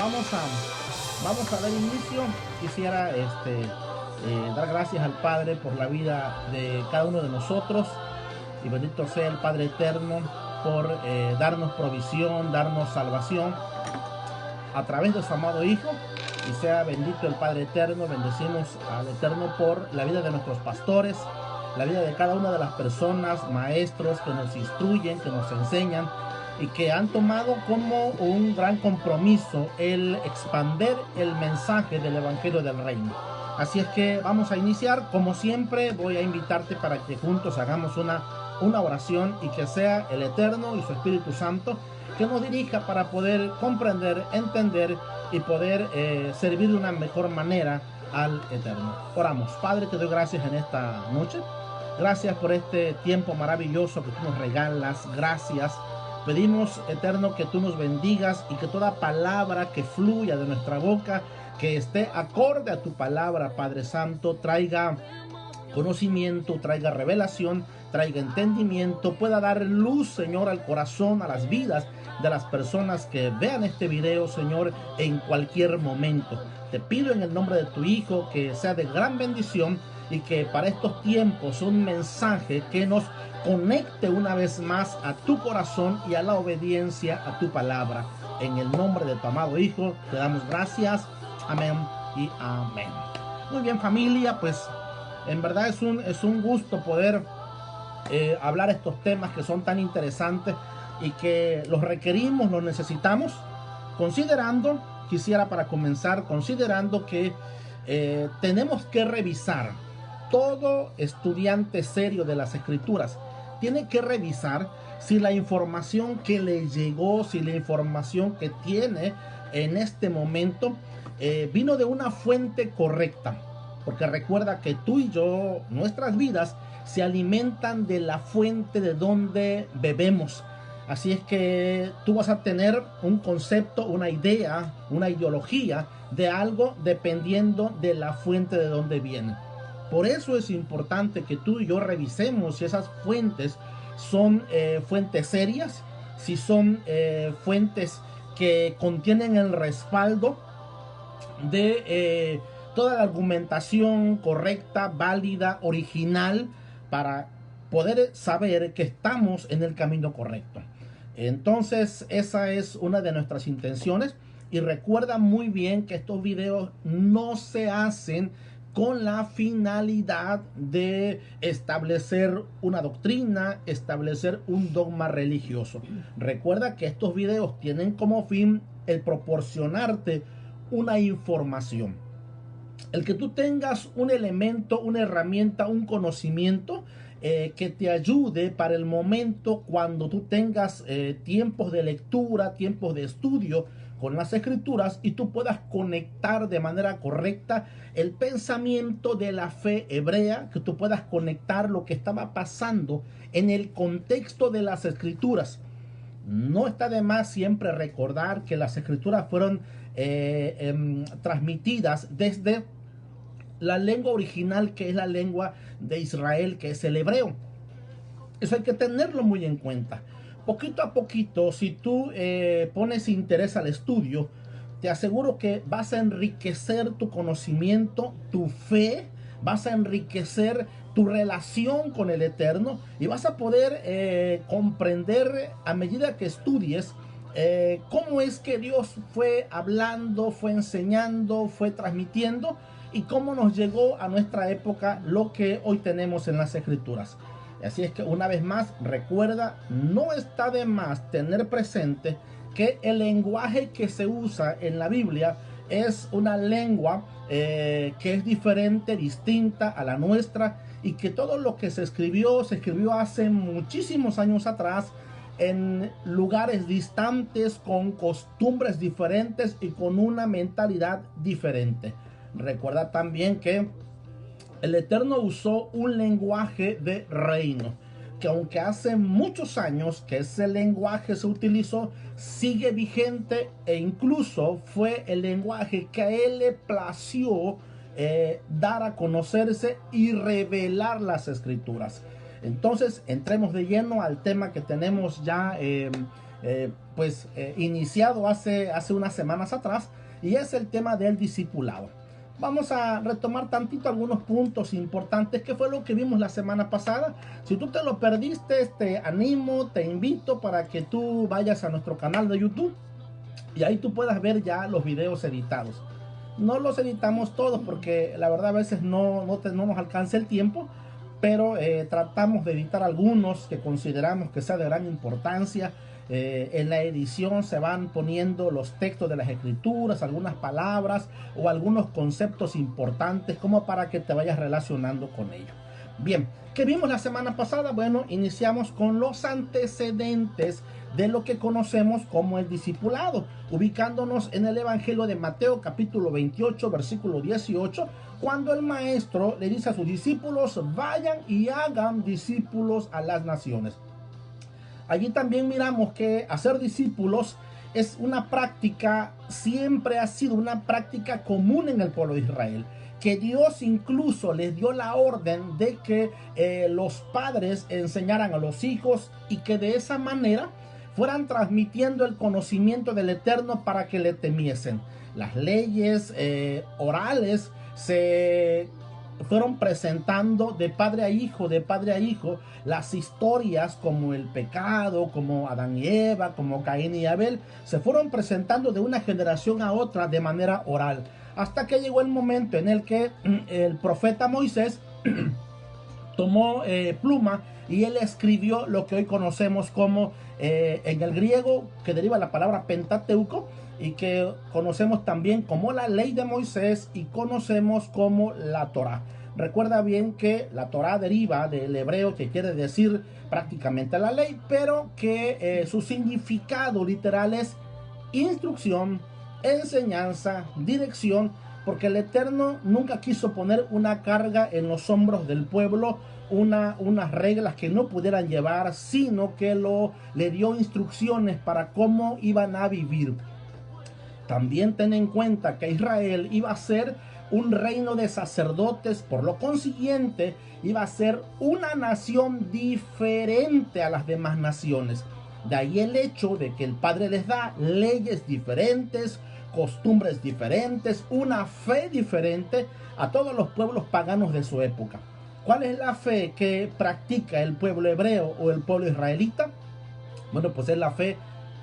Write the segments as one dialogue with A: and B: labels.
A: vamos a dar inicio. Quisiera dar gracias al Padre por la vida de cada uno de nosotros, y bendito sea el Padre eterno por darnos provisión, darnos salvación a través de su amado Hijo. Y sea bendito el Padre eterno. Bendecimos al Eterno por la vida de nuestros pastores, la vida de cada una de las personas, maestros que nos instruyen, que nos enseñan y que han tomado como un gran compromiso el expander el mensaje del Evangelio del Reino. Así es que vamos a iniciar. Como siempre, voy a invitarte para que juntos hagamos una oración, y que sea el Eterno y su Espíritu Santo que nos dirija para poder comprender, entender y poder servir de una mejor manera al Eterno. Oramos. Padre, te doy gracias en esta noche. Gracias por este tiempo maravilloso que tú nos regalas. Gracias. Pedimos, Eterno, que tú nos bendigas y que toda palabra que fluya de nuestra boca, que esté acorde a tu palabra, Padre Santo, traiga conocimiento, traiga revelación, traiga entendimiento, pueda dar luz, Señor, al corazón, a las vidas de las personas que vean este video, Señor, en cualquier momento. Te pido en el nombre de tu Hijo que sea de gran bendición, y que para estos tiempos un mensaje que nos conecte una vez más a tu corazón y a la obediencia a tu palabra. En el nombre de tu amado Hijo te damos gracias. Amén y amén. Muy bien, familia, pues en verdad es un gusto poder hablar estos temas que son tan interesantes y que los requerimos, los necesitamos, quisiera para comenzar, considerando que tenemos que revisar. Todo estudiante serio de las Escrituras tiene que revisar si la información que le llegó, si la información que tiene en este momento vino de una fuente correcta. Porque recuerda que tú y yo, nuestras vidas se alimentan de la fuente de donde bebemos. Así es que tú vas a tener un concepto, una idea, una ideología de algo dependiendo de la fuente de donde viene. Por eso es importante que tú y yo revisemos si esas fuentes son fuentes serias, si son fuentes que contienen el respaldo de toda la argumentación correcta, válida, original, para poder saber que estamos en el camino correcto. Entonces, esa es una de nuestras intenciones. Y recuerda muy bien que estos videos no se hacen con la finalidad de establecer una doctrina, establecer un dogma religioso. Recuerda que estos videos tienen como fin el proporcionarte una información, el que tú tengas un elemento, una herramienta, un conocimiento que te ayude para el momento cuando tú tengas tiempos de lectura, tiempos de estudio con las Escrituras, y tú puedas conectar de manera correcta el pensamiento de la fe hebrea, que tú puedas conectar lo que estaba pasando en el contexto de las Escrituras. No está de más siempre recordar que las Escrituras fueron transmitidas desde la lengua original, que es la lengua de Israel, que es el hebreo. Eso hay que tenerlo muy en cuenta. Poquito a poquito, si tú pones interés al estudio, te aseguro que vas a enriquecer tu conocimiento, tu fe, vas a enriquecer tu relación con el Eterno, y vas a poder comprender a medida que estudies cómo es que Dios fue hablando, fue enseñando, fue transmitiendo, y cómo nos llegó a nuestra época lo que hoy tenemos en las Escrituras. Así es que una vez más, recuerda, no está de más tener presente que el lenguaje que se usa en la Biblia es una lengua que es diferente, distinta a la nuestra, y que todo lo que se escribió hace muchísimos años atrás, en lugares distantes, con costumbres diferentes y con una mentalidad diferente. Recuerda también que el Eterno usó un lenguaje de reino, que aunque hace muchos años que ese lenguaje se utilizó, sigue vigente, e incluso fue el lenguaje que a él le plació dar a conocerse y revelar las Escrituras. Entonces, entremos de lleno al tema que tenemos ya iniciado hace unas semanas atrás, y es el tema del discipulado. Vamos a retomar tantito algunos puntos importantes que fue lo que vimos la semana pasada. Si tú te lo perdiste, te animo, te invito para que tú vayas a nuestro canal de YouTube y ahí tú puedas ver ya los videos editados. No los editamos todos porque la verdad a veces no nos alcanza el tiempo, pero tratamos de editar algunos que consideramos que sea de gran importancia. En la edición se van poniendo los textos de las escrituras, algunas palabras o algunos conceptos importantes como para que te vayas relacionando con ello. Bien, ¿qué vimos la semana pasada? Bueno, iniciamos con los antecedentes de lo que conocemos como el discipulado, ubicándonos en el Evangelio de Mateo capítulo 28 versículo 18, cuando el maestro le dice a sus discípulos: vayan y hagan discípulos a las naciones. Allí también miramos que hacer discípulos es una práctica, siempre ha sido una práctica común en el pueblo de Israel, que Dios incluso les dio la orden de que los padres enseñaran a los hijos y que de esa manera fueran transmitiendo el conocimiento del Eterno para que le temiesen. Las leyes orales se fueron presentando de padre a hijo, de padre a hijo, las historias como el pecado, como Adán y Eva, como Caín y Abel, se fueron presentando de una generación a otra de manera oral, hasta que llegó el momento en el que el profeta Moisés tomó pluma y él escribió lo que hoy conocemos como, en el griego, que deriva la palabra Pentateuco, y que conocemos también como la ley de Moisés y conocemos como la Torá. Recuerda bien que la Torá deriva del hebreo, que quiere decir prácticamente la ley, pero que su significado literal es instrucción, enseñanza, dirección, porque el Eterno nunca quiso poner una carga en los hombros del pueblo, unas reglas que no pudieran llevar, sino que le dio instrucciones para cómo iban a vivir. También ten en cuenta que Israel iba a ser un reino de sacerdotes, por lo consiguiente iba a ser una nación diferente a las demás naciones. De ahí el hecho de que el Padre les da leyes diferentes, costumbres diferentes, una fe diferente a todos los pueblos paganos de su época. ¿Cuál es la fe que practica el pueblo hebreo o el pueblo israelita? Bueno, pues es la fe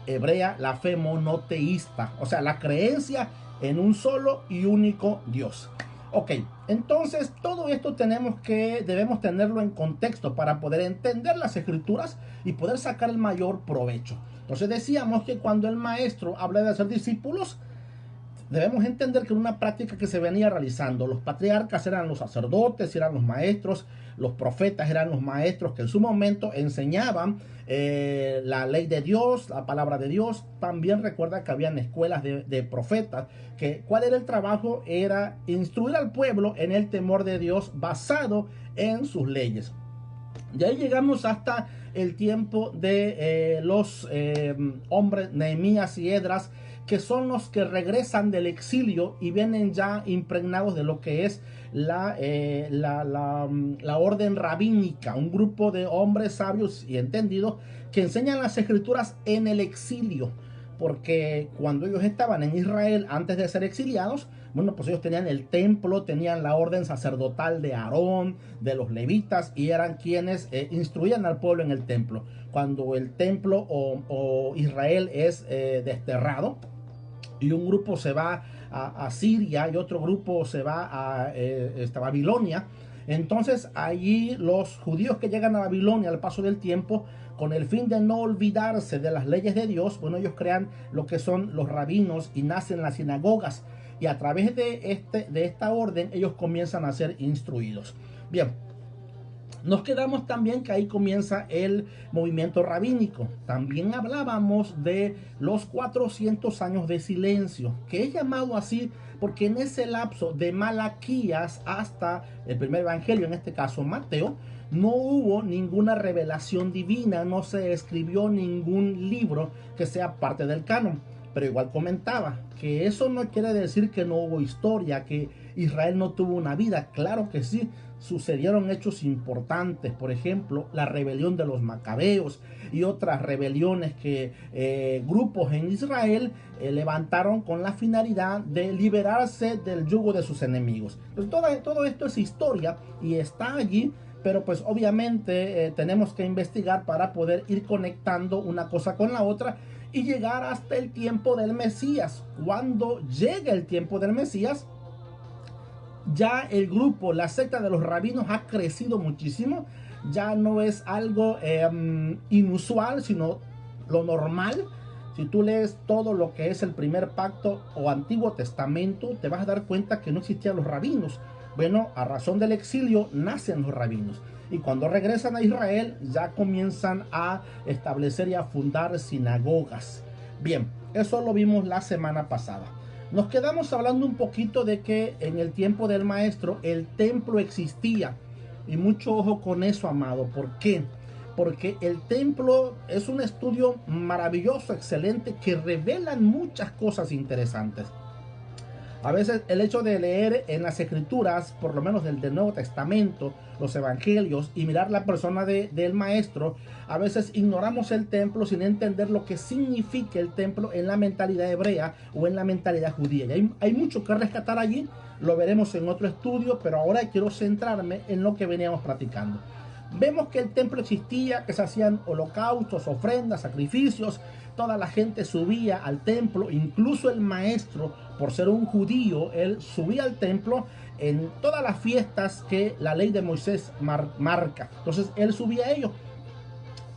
A: hebrea, la fe monoteísta, o sea, la creencia en un solo y único Dios. Ok, entonces todo esto debemos tenerlo en contexto para poder entender las escrituras y poder sacar el mayor provecho. Entonces decíamos que cuando el maestro habla de hacer discípulos, debemos entender que era una práctica que se venía realizando. Los patriarcas eran los sacerdotes, eran los maestros, los profetas eran los maestros que en su momento enseñaban la ley de Dios, la palabra de Dios. También recuerda que habían escuelas de profetas, que cuál era el trabajo, era instruir al pueblo en el temor de Dios basado en sus leyes. Y ahí llegamos hasta el tiempo de los hombres Nehemías y Esdras, que son los que regresan del exilio y vienen ya impregnados de lo que es la orden rabínica, un grupo de hombres sabios y entendidos que enseñan las escrituras en el exilio, porque cuando ellos estaban en Israel antes de ser exiliados, bueno, pues ellos tenían el templo, tenían la orden sacerdotal de Aarón, de los levitas, y eran quienes instruían al pueblo en el templo. Cuando el templo o Israel es desterrado, y un grupo se va a Siria y otro grupo se va a Babilonia, entonces allí los judíos que llegan a Babilonia al paso del tiempo, con el fin de no olvidarse de las leyes de Dios, bueno, ellos crean lo que son los rabinos y nacen las sinagogas, y a través de esta orden ellos comienzan a ser instruidos. Bien, nos quedamos también que ahí comienza el movimiento rabínico. También hablábamos de los 400 años de silencio, que es llamado así porque en ese lapso de Malaquías hasta el primer evangelio, en este caso Mateo, no hubo ninguna revelación divina, no se escribió ningún libro que sea parte del canon. Pero igual comentaba que eso no quiere decir que no hubo historia, que Israel no tuvo una vida. Claro que sí, sucedieron hechos importantes, por ejemplo, la rebelión de los macabeos y otras rebeliones que grupos en Israel levantaron con la finalidad de liberarse del yugo de sus enemigos. Entonces, todo esto es historia y está allí, pero pues obviamente tenemos que investigar para poder ir conectando una cosa con la otra y llegar hasta el tiempo del Mesías. Cuando llegue el tiempo del Mesías, ya el grupo, la secta de los rabinos ha crecido muchísimo. Ya no es algo inusual, sino lo normal. Si tú lees todo lo que es el primer pacto o Antiguo Testamento, te vas a dar cuenta que no existían los rabinos. Bueno, a razón del exilio nacen los rabinos. Y cuando regresan a Israel ya comienzan a establecer y a fundar sinagogas. Bien, eso lo vimos la semana pasada. Nos quedamos hablando un poquito de que en el tiempo del maestro el templo existía. Y mucho ojo con eso, amado. ¿Por qué? Porque el templo es un estudio maravilloso, excelente, que revela muchas cosas interesantes. A veces el hecho de leer en las escrituras, por lo menos del Nuevo Testamento, los evangelios, y mirar la persona del maestro, a veces ignoramos el templo sin entender lo que significa el templo en la mentalidad hebrea o en la mentalidad judía. Y hay mucho que rescatar allí, lo veremos en otro estudio, pero ahora quiero centrarme en lo que veníamos platicando. Vemos que el templo existía, que se hacían holocaustos, ofrendas, sacrificios. Toda la gente subía al templo, incluso el maestro, por ser un judío, él subía al templo en todas las fiestas que la ley de Moisés marca. Entonces él subía a ellos.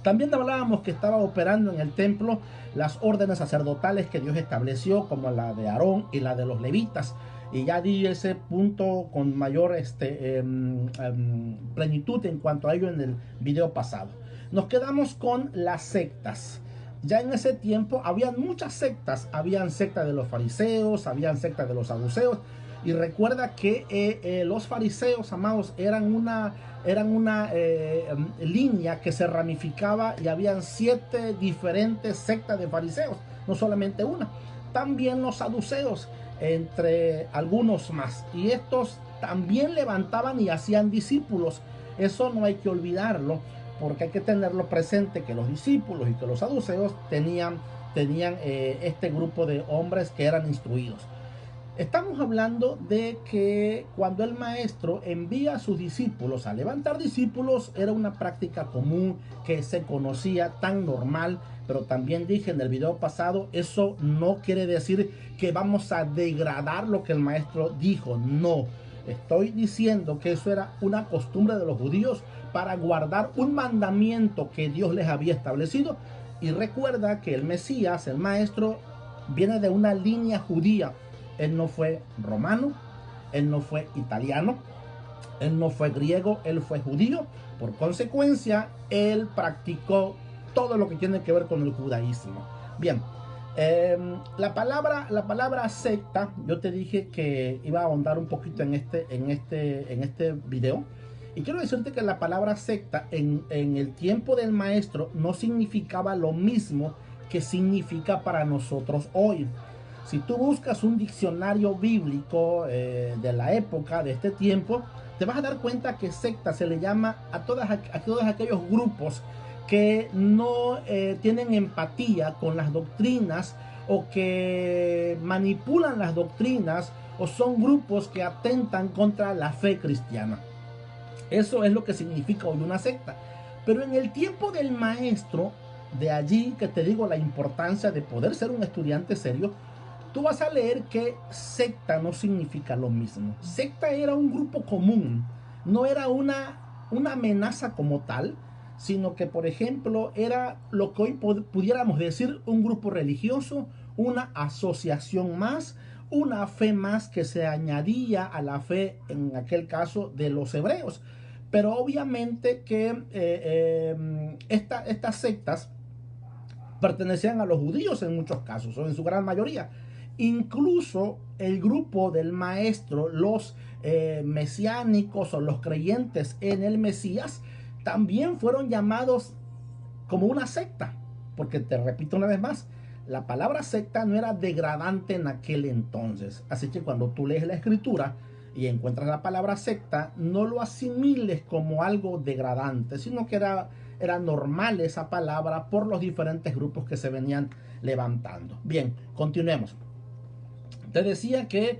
A: También hablábamos que estaba operando en el templo las órdenes sacerdotales que Dios estableció, como la de Aarón y la de los levitas. Y ya di ese punto con mayor plenitud en cuanto a ello en el video pasado. Nos quedamos con las sectas. Ya en ese tiempo habían muchas sectas. Habían sectas de los fariseos, habían sectas de los saduceos. Y recuerda que los fariseos, amados, eran una línea que se ramificaba y habían 7 diferentes sectas de fariseos, no solamente una. También los saduceos, entre algunos más, y estos también levantaban y hacían discípulos. Eso no hay que olvidarlo, porque hay que tenerlo presente, que los discípulos y que los saduceos tenían este grupo de hombres que eran instruidos. Estamos hablando de que cuando el maestro envía a sus discípulos a levantar discípulos, era una práctica común que se conocía, tan normal. Pero también dije en el video pasado, eso no quiere decir que vamos a degradar lo que el maestro dijo. No, estoy diciendo que eso era una costumbre de los judíos para guardar un mandamiento que Dios les había establecido. Y recuerda que el Mesías, el maestro, viene de una línea judía. Él no fue romano, él no fue italiano, él no fue griego, él fue judío. Por consecuencia, él practicó todo lo que tiene que ver con el judaísmo. Bien, la palabra secta, yo te dije que iba a ahondar un poquito en este video. Y quiero decirte que la palabra secta en el tiempo del maestro no significaba lo mismo que significa para nosotros hoy. Si tú buscas un diccionario bíblico de la época, de este tiempo, te vas a dar cuenta que secta se le llama a todos aquellos grupos que no tienen empatía con las doctrinas o que manipulan las doctrinas, o son grupos que atentan contra la fe cristiana. Eso es lo que significa hoy una secta. Pero en el tiempo del maestro, de allí que te digo la importancia de poder ser un estudiante serio, tú vas a leer que secta no significa lo mismo. Secta era un grupo común, no era una amenaza como tal, sino que, por ejemplo, era lo que hoy pudiéramos decir un grupo religioso, una asociación más, una fe más que se añadía a la fe, en aquel caso, de los hebreos. Pero obviamente que estas sectas pertenecían a los judíos en muchos casos, o en su gran mayoría. Incluso el grupo del maestro, los mesiánicos o los creyentes en el Mesías, también fueron llamados como una secta. Porque te repito una vez más, la palabra secta no era degradante en aquel entonces. Así que cuando tú lees la escritura y encuentras la palabra secta, no lo asimiles como algo degradante, sino que era normal esa palabra por los diferentes grupos que se venían levantando. Bien, continuemos. Te decía que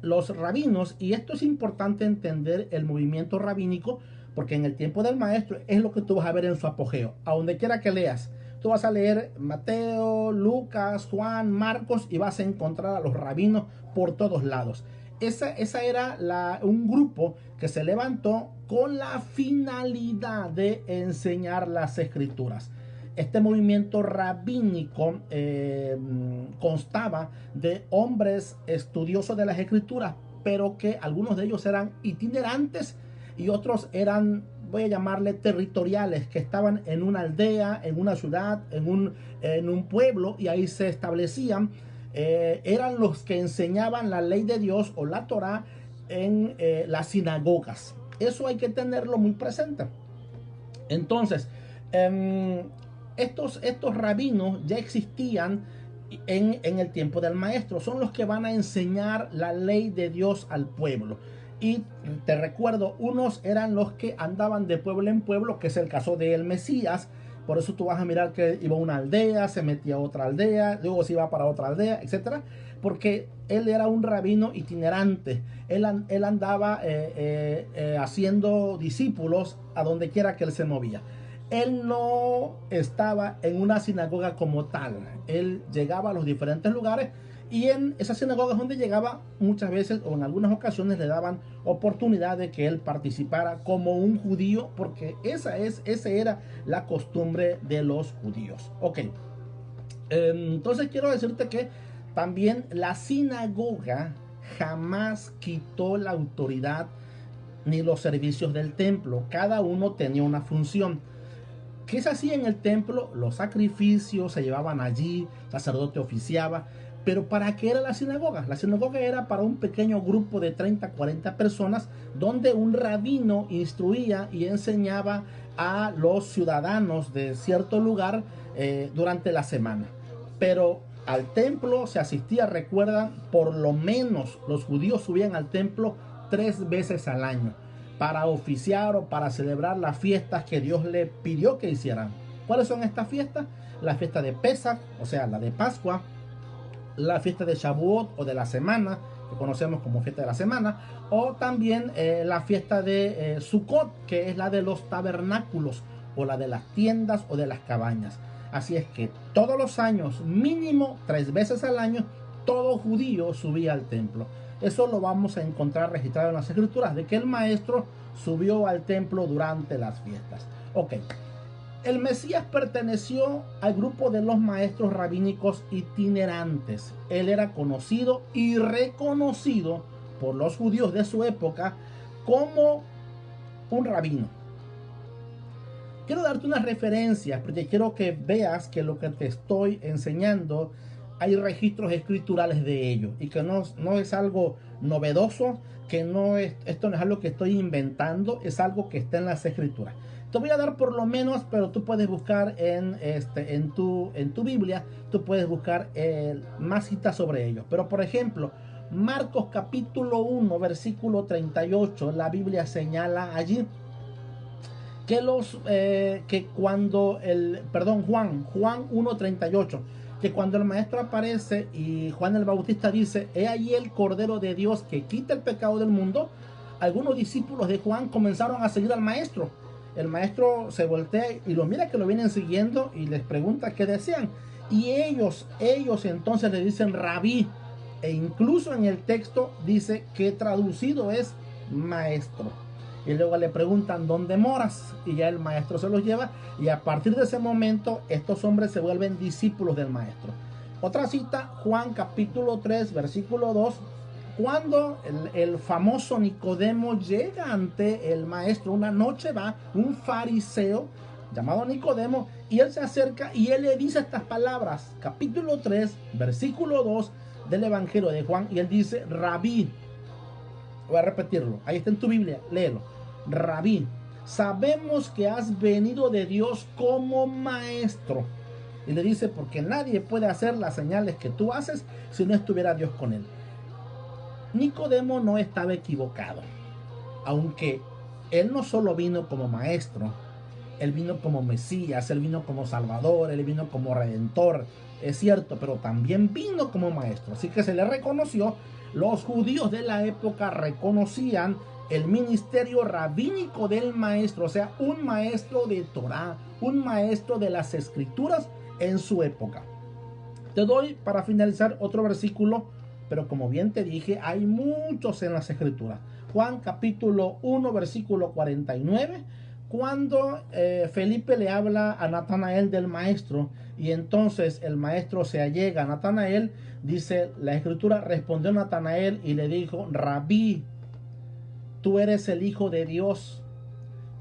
A: los rabinos, y esto es importante entender el movimiento rabínico, porque en el tiempo del maestro es lo que tú vas a ver en su apogeo. A donde quiera que leas, tú vas a leer Mateo, Lucas, Juan, Marcos, y vas a encontrar a los rabinos por todos lados. Esa era un grupo que se levantó con la finalidad de enseñar las escrituras. Este movimiento rabínico constaba de hombres estudiosos de las escrituras, pero que algunos de ellos eran itinerantes y otros eran, voy a llamarle, territoriales, que estaban en una aldea, en una ciudad, en un pueblo, y ahí se establecían. Eran los que enseñaban la ley de Dios o la Torá en las sinagogas. Eso hay que tenerlo muy presente. Entonces, estos rabinos ya existían en el tiempo del maestro. Son los que van a enseñar la ley de Dios al pueblo. Y te recuerdo, unos eran los que andaban de pueblo en pueblo, que es el caso del Mesías. Por eso tú vas a mirar que iba a una aldea, se metía a otra aldea, luego se iba para otra aldea, etcétera, porque él era un rabino itinerante. Él andaba haciendo discípulos a donde quiera que él se movía. Él no estaba en una sinagoga como tal. Él llegaba a los diferentes lugares, y en esas sinagogas donde llegaba, muchas veces o en algunas ocasiones le daban oportunidad de que él participara como un judío, porque esa era la costumbre de los judíos. Ok, entonces quiero decirte que también la sinagoga jamás quitó la autoridad ni los servicios del templo. Cada uno tenía una función. ¿Qué se hacía en el templo? Los sacrificios se llevaban allí, el sacerdote oficiaba. Pero ¿para qué era la sinagoga? La sinagoga era para un pequeño grupo de 30, 40 personas, donde un rabino instruía y enseñaba a los ciudadanos de cierto lugar durante la semana. Pero al templo se asistía, recuerdan, por lo menos los judíos subían al templo 3 veces al año para oficiar o para celebrar las fiestas que Dios le pidió que hicieran. ¿Cuáles son estas fiestas? La fiesta de Pesach, o sea, la de Pascua, la fiesta de Shavuot o de la semana, que conocemos como fiesta de la semana, o también la fiesta de Sukkot, que es la de los tabernáculos, o la de las tiendas o de las cabañas. Así es que todos los años, mínimo 3 veces al año, todo judío subía al templo. Eso lo vamos a encontrar registrado en las escrituras, de que el maestro subió al templo durante las fiestas. Ok. El Mesías perteneció al grupo de los maestros rabínicos itinerantes. Él era conocido y reconocido por los judíos de su época como un rabino. Quiero darte unas referencias porque quiero que veas que lo que te estoy enseñando hay registros escriturales de ello y que no es algo novedoso, que esto no es algo que estoy inventando, es algo que está en las escrituras. Te voy a dar por lo menos, pero tú puedes buscar en tu Biblia, tú puedes buscar más citas sobre ellos. Pero por ejemplo, Marcos capítulo 1, versículo 38, la Biblia señala allí que cuando Juan 1:38, que cuando el maestro aparece y Juan el Bautista dice: he ahí el Cordero de Dios que quita el pecado del mundo, algunos discípulos de Juan comenzaron a seguir al maestro. El maestro se voltea y lo mira que lo vienen siguiendo y les pregunta qué desean. Y ellos entonces le dicen rabí, e incluso en el texto dice que traducido es maestro. Y luego le preguntan ¿dónde moras? Y ya el maestro se los lleva, y a partir de ese momento estos hombres se vuelven discípulos del maestro. Otra cita, Juan capítulo 3 versículo 2, cuando el famoso Nicodemo llega ante el maestro. Una noche va un fariseo llamado Nicodemo y él se acerca y él le dice estas palabras, capítulo 3 versículo 2 del Evangelio de Juan, y él dice: rabí. Voy a repetirlo, ahí está en tu Biblia, léelo. Rabí, sabemos que has venido de Dios como maestro. Y le dice: porque nadie puede hacer las señales que tú haces si no estuviera Dios con él. Nicodemo no estaba equivocado, aunque él no solo vino como maestro, él vino como Mesías, él vino como Salvador, él vino como Redentor, es cierto, pero también vino como maestro, así que se le reconoció. Los judíos de la época reconocían el ministerio rabínico del maestro, o sea, un maestro de Torá, un maestro de las escrituras en su época. Te doy para finalizar otro versículo, pero como bien te dije, hay muchos en las escrituras. Juan capítulo 1, versículo 49, cuando Felipe le habla a Natanael del maestro, y entonces el maestro se allega a Natanael, dice la escritura, respondió Natanael y le dijo, Rabí, tú eres el Hijo de Dios,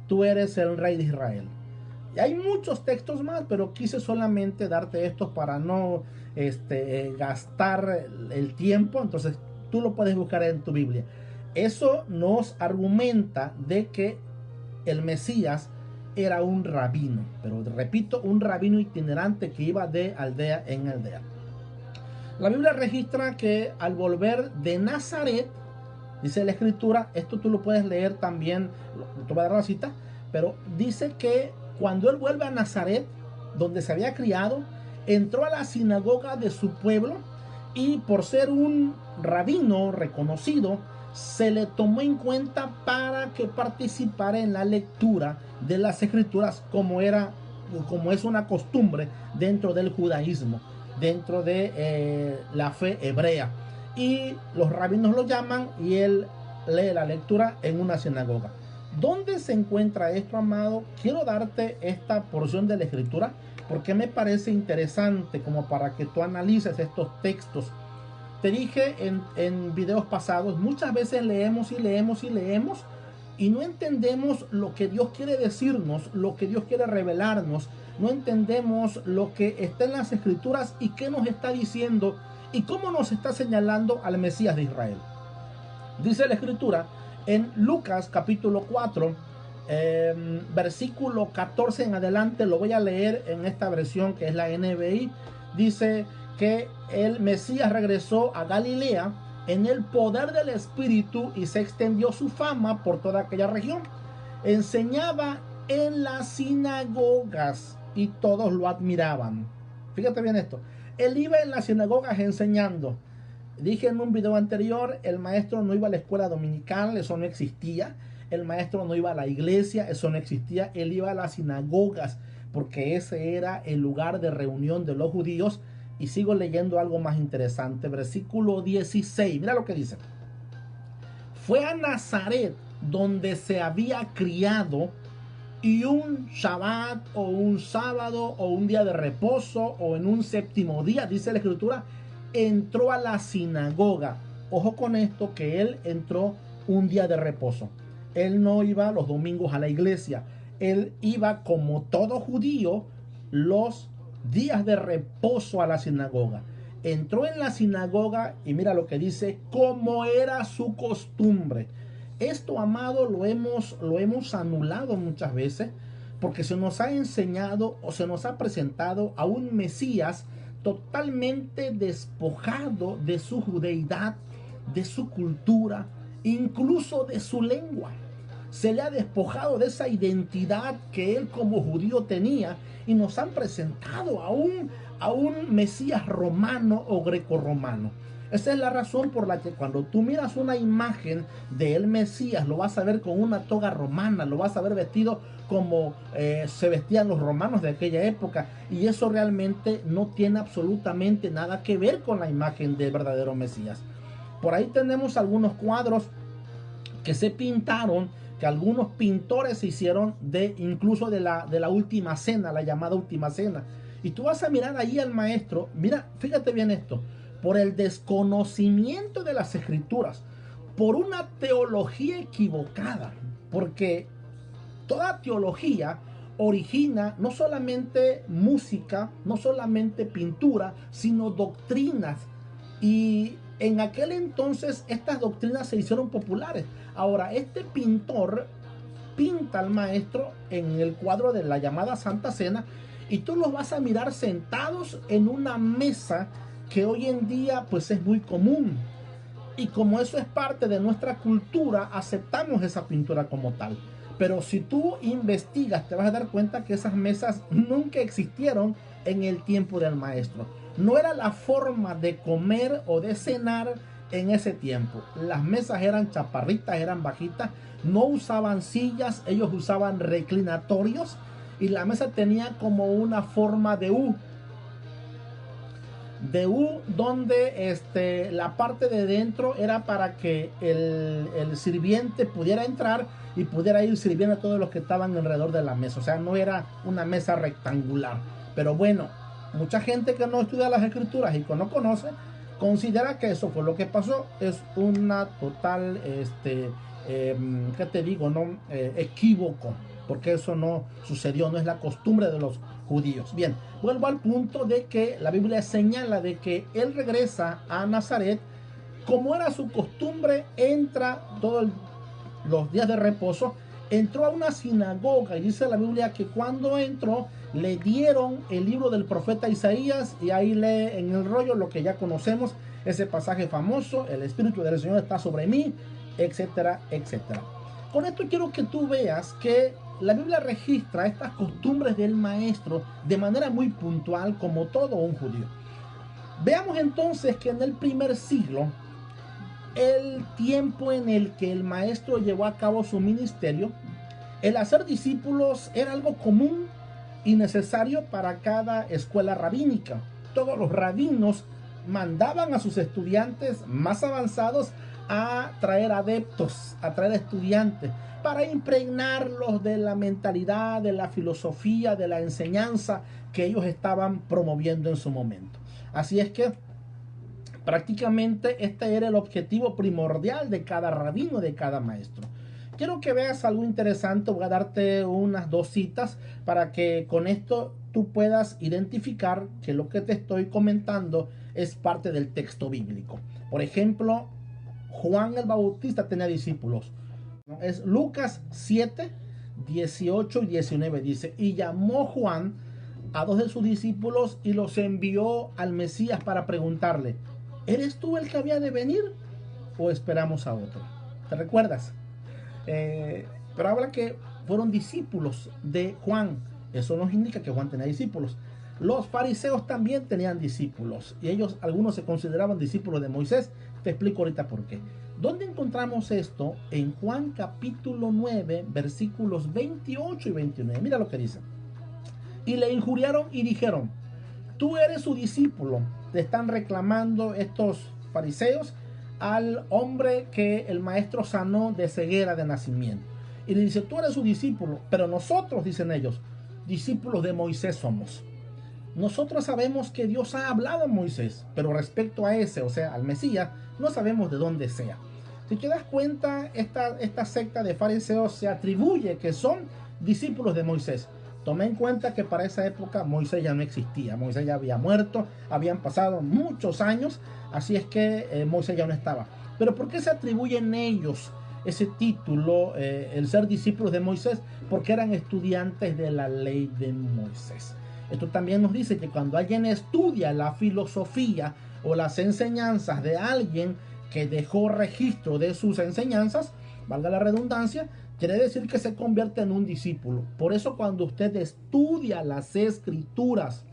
A: tú eres el Rey de Israel. Y hay muchos textos más, pero quise solamente darte estos para no gastar el tiempo. Entonces tú lo puedes buscar en tu Biblia. Eso nos argumenta de que el Mesías era un rabino, pero repito, un rabino itinerante que iba de aldea en aldea. La Biblia registra que al volver de Nazaret, dice la escritura, esto tú lo puedes leer también, te voy a dar la cita, pero dice que cuando él vuelve a Nazaret, donde se había criado, entró a la sinagoga de su pueblo y por ser un rabino reconocido, se le tomó en cuenta para que participara en la lectura de las escrituras como es una costumbre dentro del judaísmo, dentro de la fe hebrea. Y los rabinos lo llaman y él lee la lectura en una sinagoga. ¿Dónde se encuentra esto, amado? Quiero darte esta porción de la escritura porque me parece interesante como para que tú analices estos textos. Te dije en videos pasados, muchas veces leemos y leemos y leemos y no entendemos lo que Dios quiere decirnos, lo que Dios quiere revelarnos. No entendemos lo que está en las escrituras y qué nos está diciendo y cómo nos está señalando al Mesías de Israel. Dice la escritura en Lucas capítulo 4, versículo 14 en adelante, lo voy a leer en esta versión que es la NBI. Dice que el Mesías regresó a Galilea en el poder del Espíritu y se extendió su fama por toda aquella región. Enseñaba en las sinagogas y todos lo admiraban. Fíjate bien esto. Él iba en las sinagogas enseñando. Dije en un video anterior, el maestro no iba a la escuela dominical, eso no existía. El maestro no iba a la iglesia, eso no existía. Él iba a las sinagogas porque ese era el lugar de reunión de los judíos. Y sigo leyendo algo más interesante. Versículo 16, mira lo que dice. Fue a Nazaret donde se había criado, y un Shabbat o un sábado o un día de reposo o en un séptimo día, dice la escritura, entró a la sinagoga. Ojo con esto, que él entró un día de reposo. Él no iba los domingos a la iglesia. Él iba como todo judío los días de reposo a la sinagoga. Entró en la sinagoga y mira lo que dice, como era su costumbre. Esto, amado, lo hemos anulado muchas veces porque se nos ha enseñado o se nos ha presentado a un Mesías totalmente despojado de su judeidad, de su cultura, incluso de su lengua. Se le ha despojado de esa identidad que él como judío tenía y nos han presentado a un Mesías romano o grecorromano. Esa es la razón por la que cuando tú miras una imagen del Mesías, lo vas a ver con una toga romana, lo vas a ver vestido como se vestían los romanos de aquella época, y eso realmente no tiene absolutamente nada que ver con la imagen del verdadero Mesías. Por ahí tenemos algunos cuadros que se pintaron, que algunos pintores se hicieron incluso de la última cena, la llamada última cena. Y tú vas a mirar ahí al maestro, mira, fíjate bien esto, por el desconocimiento de las escrituras, por una teología equivocada, porque toda teología origina no solamente música, no solamente pintura, sino doctrinas. Y en aquel entonces estas doctrinas se hicieron populares. Ahora, este pintor pinta al maestro en el cuadro de la llamada Santa Cena y tú los vas a mirar sentados en una mesa que hoy en día pues es muy común. Y como eso es parte de nuestra cultura, aceptamos esa pintura como tal. Pero si tú investigas, te vas a dar cuenta que esas mesas nunca existieron en el tiempo del maestro. No era la forma de comer o de cenar en ese tiempo. Las mesas eran chaparritas, eran bajitas, no usaban sillas, ellos usaban reclinatorios y la mesa tenía como una forma de U. Donde la parte de dentro era para que el sirviente pudiera entrar y pudiera ir sirviendo a todos los que estaban alrededor de la mesa. O sea, no era una mesa rectangular. Pero bueno, mucha gente que no estudia las escrituras y que no conoce, considera que eso fue lo que pasó. Es una total, ¿qué te digo? No, equívoco, porque eso no sucedió, no es la costumbre de los judíos. Bien, vuelvo al punto de que la Biblia señala de que él regresa a Nazaret, como era su costumbre, entra todos los días de reposo, entró a una sinagoga y dice la Biblia que cuando entró le dieron el libro del profeta Isaías y ahí lee en el rollo lo que ya conocemos, ese pasaje famoso: el Espíritu del Señor está sobre mí, etcétera, etcétera. Con esto quiero que tú veas que la Biblia registra estas costumbres del maestro de manera muy puntual, como todo un judío. Veamos entonces que en el primer siglo, el tiempo en el que el maestro llevó a cabo su ministerio, el hacer discípulos era algo común y necesario para cada escuela rabínica. Todos los rabinos mandaban a sus estudiantes más avanzados a traer adeptos, a traer estudiantes, para impregnarlos de la mentalidad, de la filosofía, de la enseñanza que ellos estaban promoviendo en su momento. Así es que prácticamente este era el objetivo primordial de cada rabino, de cada maestro. Quiero que veas algo interesante. Voy a darte unas dos citas para que con esto tú puedas identificar que lo que te estoy comentando es parte del texto bíblico. Por ejemplo, Juan el Bautista tenía discípulos. Es Lucas 7, 18 y 19. Dice: y llamó Juan a dos de sus discípulos y los envió al Mesías para preguntarle: ¿eres tú el que había de venir o esperamos a otro? ¿Te recuerdas? Pero habla que fueron discípulos de Juan. Eso nos indica que Juan tenía discípulos. Los fariseos también tenían discípulos y ellos, algunos se consideraban discípulos de Moisés. Te explico ahorita por qué. ¿Dónde encontramos esto? En Juan capítulo 9, versículos 28 y 29. Mira lo que dice: y le injuriaron y dijeron: tú eres su discípulo. Le están reclamando estos fariseos al hombre que el maestro sanó de ceguera de nacimiento. Y le dice: tú eres su discípulo, pero nosotros, dicen ellos, discípulos de Moisés somos. Nosotros sabemos que Dios ha hablado a Moisés, pero respecto a ese, o sea, al Mesías, no sabemos de dónde sea. Si te das cuenta, esta secta de fariseos se atribuye que son discípulos de Moisés. Toma en cuenta que para esa época Moisés ya no existía. Moisés ya había muerto, habían pasado muchos años, así es que Moisés ya no estaba. Pero ¿por qué se atribuyen ellos ese título, el ser discípulos de Moisés? Porque eran estudiantes de la ley de Moisés. Esto también nos dice que cuando alguien estudia la filosofía o las enseñanzas de alguien que dejó registro de sus enseñanzas, valga la redundancia, quiere decir que se convierte en un discípulo. Por eso cuando usted estudia las escrituras,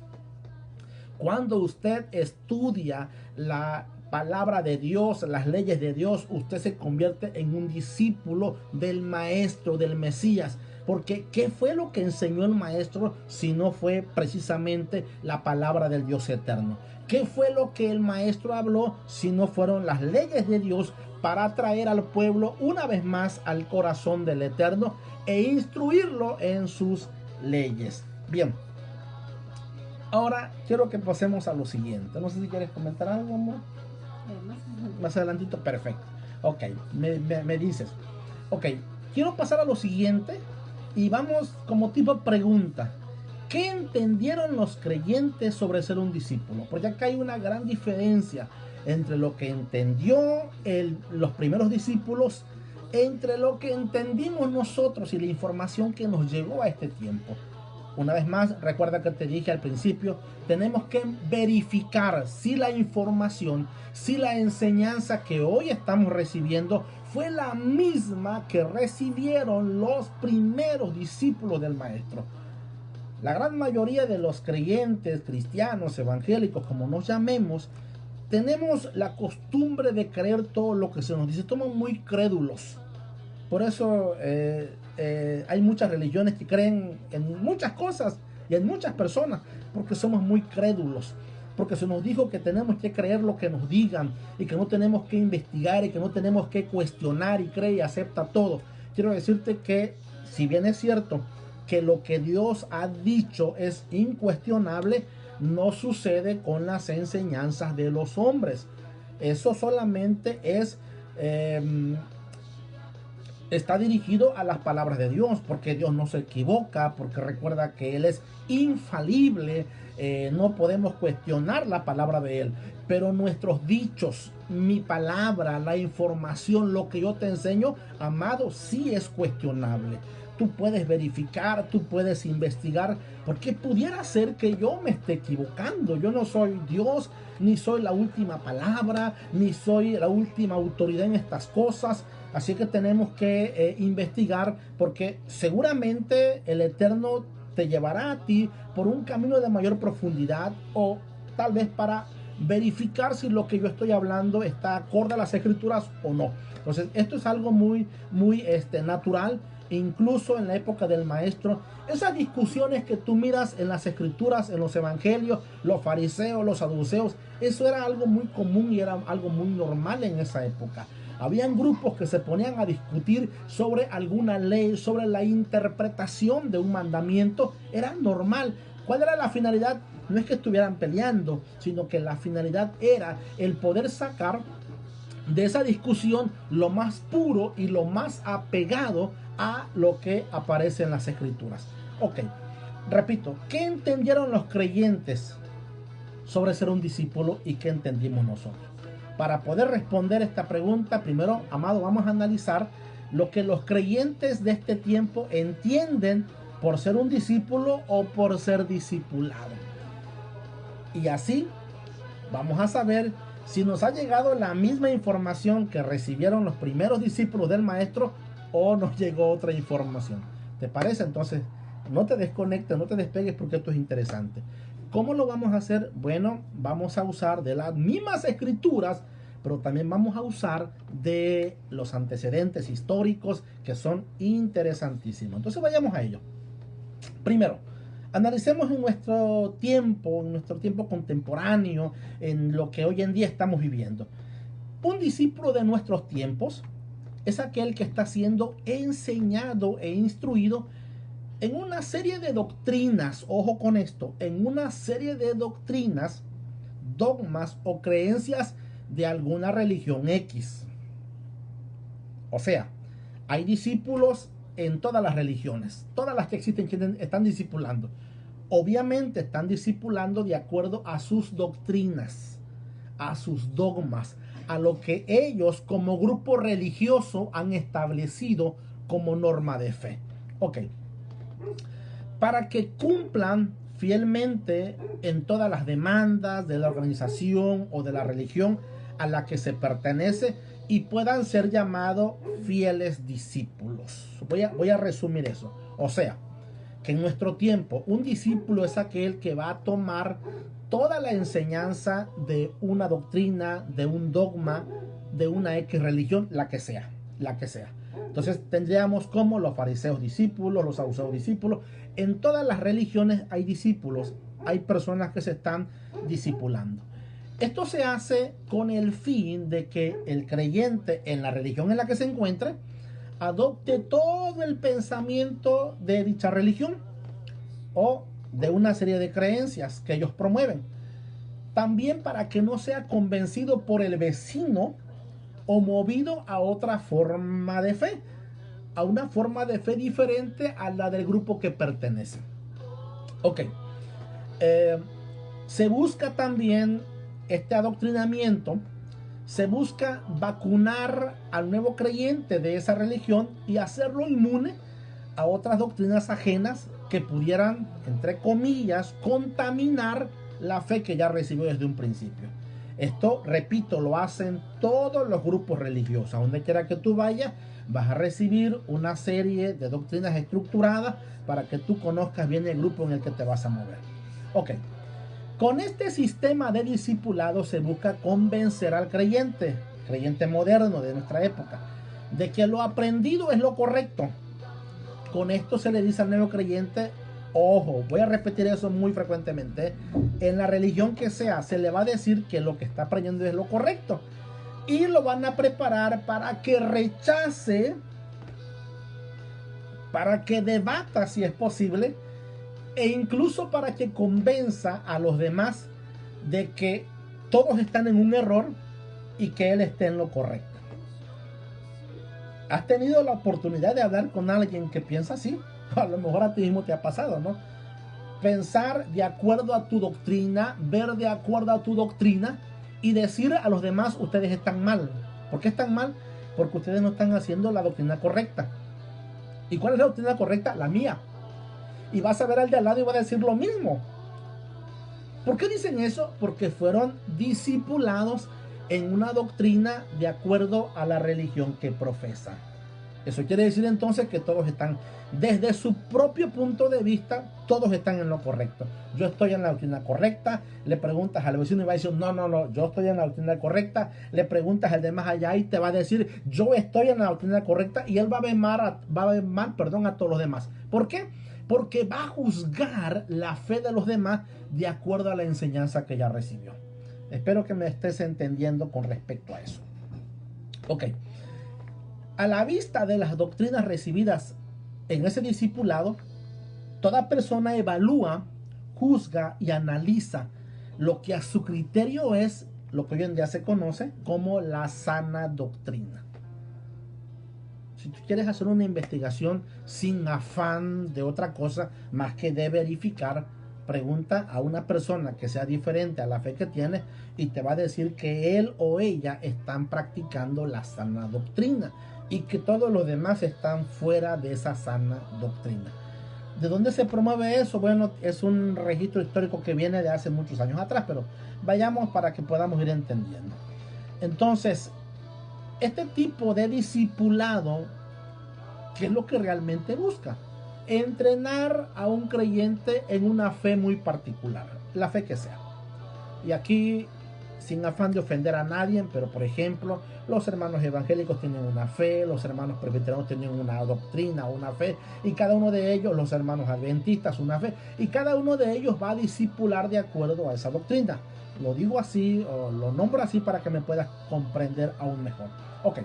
A: cuando usted estudia la palabra de Dios, las leyes de Dios, usted se convierte en un discípulo del maestro, del Mesías. Porque ¿qué fue lo que enseñó el maestro si no fue precisamente la palabra del Dios eterno? ¿Qué fue lo que el maestro habló si no fueron las leyes de Dios para traer al pueblo una vez más al corazón del Eterno e instruirlo en sus leyes? Bien, ahora quiero que pasemos a lo siguiente. No sé si quieres comentar algo, amor. Más adelantito, perfecto. Ok, me dices. Ok, quiero pasar a lo siguiente y vamos como tipo pregunta. ¿Qué entendieron los creyentes sobre ser un discípulo? Porque acá hay una gran diferencia entre lo que entendió los primeros discípulos, entre lo que entendimos nosotros y la información que nos llegó a este tiempo. Una vez más, recuerda que te dije al principio, tenemos que verificar si la información, si la enseñanza que hoy estamos recibiendo fue la misma que recibieron los primeros discípulos del Maestro. La gran mayoría de los creyentes, cristianos, evangélicos, como nos llamemos, tenemos la costumbre de creer todo lo que se nos dice. Somos muy crédulos. Por eso hay muchas religiones que creen en muchas cosas y en muchas personas, porque somos muy crédulos. Porque se nos dijo que tenemos que creer lo que nos digan y que no tenemos que investigar y que no tenemos que cuestionar y cree y acepta todo. Quiero decirte que, si bien es cierto que lo que Dios ha dicho es incuestionable, no sucede con las enseñanzas de los hombres. Eso solamente está dirigido a las palabras de Dios, porque Dios no se equivoca, porque recuerda que Él es infalible, no podemos cuestionar la palabra de Él, pero nuestros dichos, mi palabra, la información, lo que yo te enseño, amado, sí es cuestionable. Tú puedes verificar, tú puedes investigar, porque pudiera ser que yo me esté equivocando. Yo no soy Dios, ni soy la última palabra, ni soy la última autoridad en estas cosas. Así que tenemos que investigar, porque seguramente el Eterno te llevará a ti por un camino de mayor profundidad, o tal vez para verificar si lo que yo estoy hablando está acorde a las escrituras o no. Entonces esto es algo muy natural. Incluso en la época del Maestro, esas discusiones que tú miras en las escrituras, en los evangelios, los fariseos, los saduceos, eso era algo muy común y era algo muy normal en esa época. Habían grupos que se ponían a discutir sobre alguna ley, sobre la interpretación de un mandamiento. Era normal. ¿Cuál era la finalidad? No es que estuvieran peleando, sino que la finalidad era el poder sacar de esa discusión lo más puro y lo más apegado a lo que aparece en las escrituras. Ok, repito, ¿qué entendieron los creyentes sobre ser un discípulo y qué entendimos nosotros? Para poder responder esta pregunta, primero, amado, vamos a analizar lo que los creyentes de este tiempo entienden por ser un discípulo o por ser discipulado. Y así vamos a saber si nos ha llegado la misma información que recibieron los primeros discípulos del Maestro o nos llegó otra información. ¿Te parece? Entonces, no te desconectes, no te despegues, porque esto es interesante. ¿Cómo lo vamos a hacer? Bueno, vamos a usar de las mismas escrituras, pero también vamos a usar de los antecedentes históricos que son interesantísimos. Entonces vayamos a ello. Primero, analicemos en nuestro tiempo contemporáneo, en lo que hoy en día estamos viviendo. Un discípulo de nuestros tiempos es aquel que está siendo enseñado e instruido en una serie de doctrinas, ojo con esto, en una serie de doctrinas, dogmas o creencias de alguna religión X. O sea, hay discípulos en todas las religiones, todas las que existen están discipulando. Obviamente están discipulando de acuerdo a sus doctrinas, a sus dogmas, a lo que ellos como grupo religioso han establecido como norma de fe. Ok. Para que cumplan fielmente en todas las demandas de la organización o de la religión a la que se pertenece y puedan ser llamados fieles discípulos. Voy a resumir eso. O sea, que en nuestro tiempo un discípulo es aquel que va a tomar toda la enseñanza de una doctrina, de un dogma, de una X religión, la que sea. Entonces tendríamos como los fariseos discípulos, los saduceos discípulos. En todas las religiones hay discípulos, hay personas que se están discipulando. Esto se hace con el fin de que el creyente en la religión en la que se encuentre adopte todo el pensamiento de dicha religión o de una serie de creencias que ellos promueven. También para que no sea convencido por el vecino o movido a otra forma de fe, a una forma de fe diferente a la del grupo que pertenece. Ok. Se busca también este adoctrinamiento, se busca vacunar al nuevo creyente de esa religión y hacerlo inmune a otras doctrinas ajenas que pudieran, entre comillas, contaminar la fe que ya recibió desde un principio. Esto, repito, lo hacen todos los grupos religiosos. A donde quiera que tú vayas, vas a recibir una serie de doctrinas estructuradas para que tú conozcas bien el grupo en el que te vas a mover. Ok. Con este sistema de discipulado se busca convencer al creyente moderno de nuestra época, de que lo aprendido es lo correcto. Con esto se le dice al nuevo creyente, ojo, voy a repetir eso muy frecuentemente, en la religión que sea, se le va a decir que lo que está aprendiendo es lo correcto. Y lo van a preparar para que rechace, para que debata si es posible, e incluso para que convenza a los demás de que todos están en un error y que él esté en lo correcto. ¿Has tenido la oportunidad de hablar con alguien que piensa así? A lo mejor a ti mismo te ha pasado, ¿no? Pensar de acuerdo a tu doctrina, ver de acuerdo a tu doctrina y decir a los demás, ustedes están mal. ¿Por qué están mal? Porque ustedes no están haciendo la doctrina correcta. ¿Y cuál es la doctrina correcta? La mía. Y vas a ver al de al lado y va a decir lo mismo. ¿Por qué dicen eso? Porque fueron discipulados en una doctrina de acuerdo a la religión que profesan. Eso quiere decir entonces que todos están, desde su propio punto de vista, todos están en lo correcto. Yo estoy en la doctrina correcta. Le preguntas al vecino y va a decir, no, yo estoy en la doctrina correcta. Le preguntas al de más allá y te va a decir, yo estoy en la doctrina correcta, y él va a ver mal, a todos los demás. ¿Por qué? Porque va a juzgar la fe de los demás de acuerdo a la enseñanza que ya recibió. Espero que me estés entendiendo con respecto a eso. Ok. A la vista de las doctrinas recibidas en ese discipulado, toda persona evalúa, juzga y analiza lo que a su criterio es lo que hoy en día se conoce como la sana doctrina. Si tú quieres hacer una investigación sin afán de otra cosa más que de verificar, pregunta a una persona que sea diferente a la fe que tienes y te va a decir que él o ella están practicando la sana doctrina y que todos los demás están fuera de esa sana doctrina. ¿De dónde se promueve eso? Bueno, es un registro histórico que viene de hace muchos años atrás, pero vayamos para que podamos ir entendiendo. Entonces, este tipo de discipulado, ¿qué es lo que realmente busca? Entrenar a un creyente en una fe muy particular, la fe que sea. Y aquí, sin afán de ofender a nadie, pero por ejemplo, los hermanos evangélicos tienen una fe, los hermanos presbiterianos tienen una doctrina, una fe, y cada uno de ellos, los hermanos adventistas, una fe, y cada uno de ellos va a discipular de acuerdo a esa doctrina. Lo digo así, o lo nombro así para que me puedas comprender aún mejor. Ok.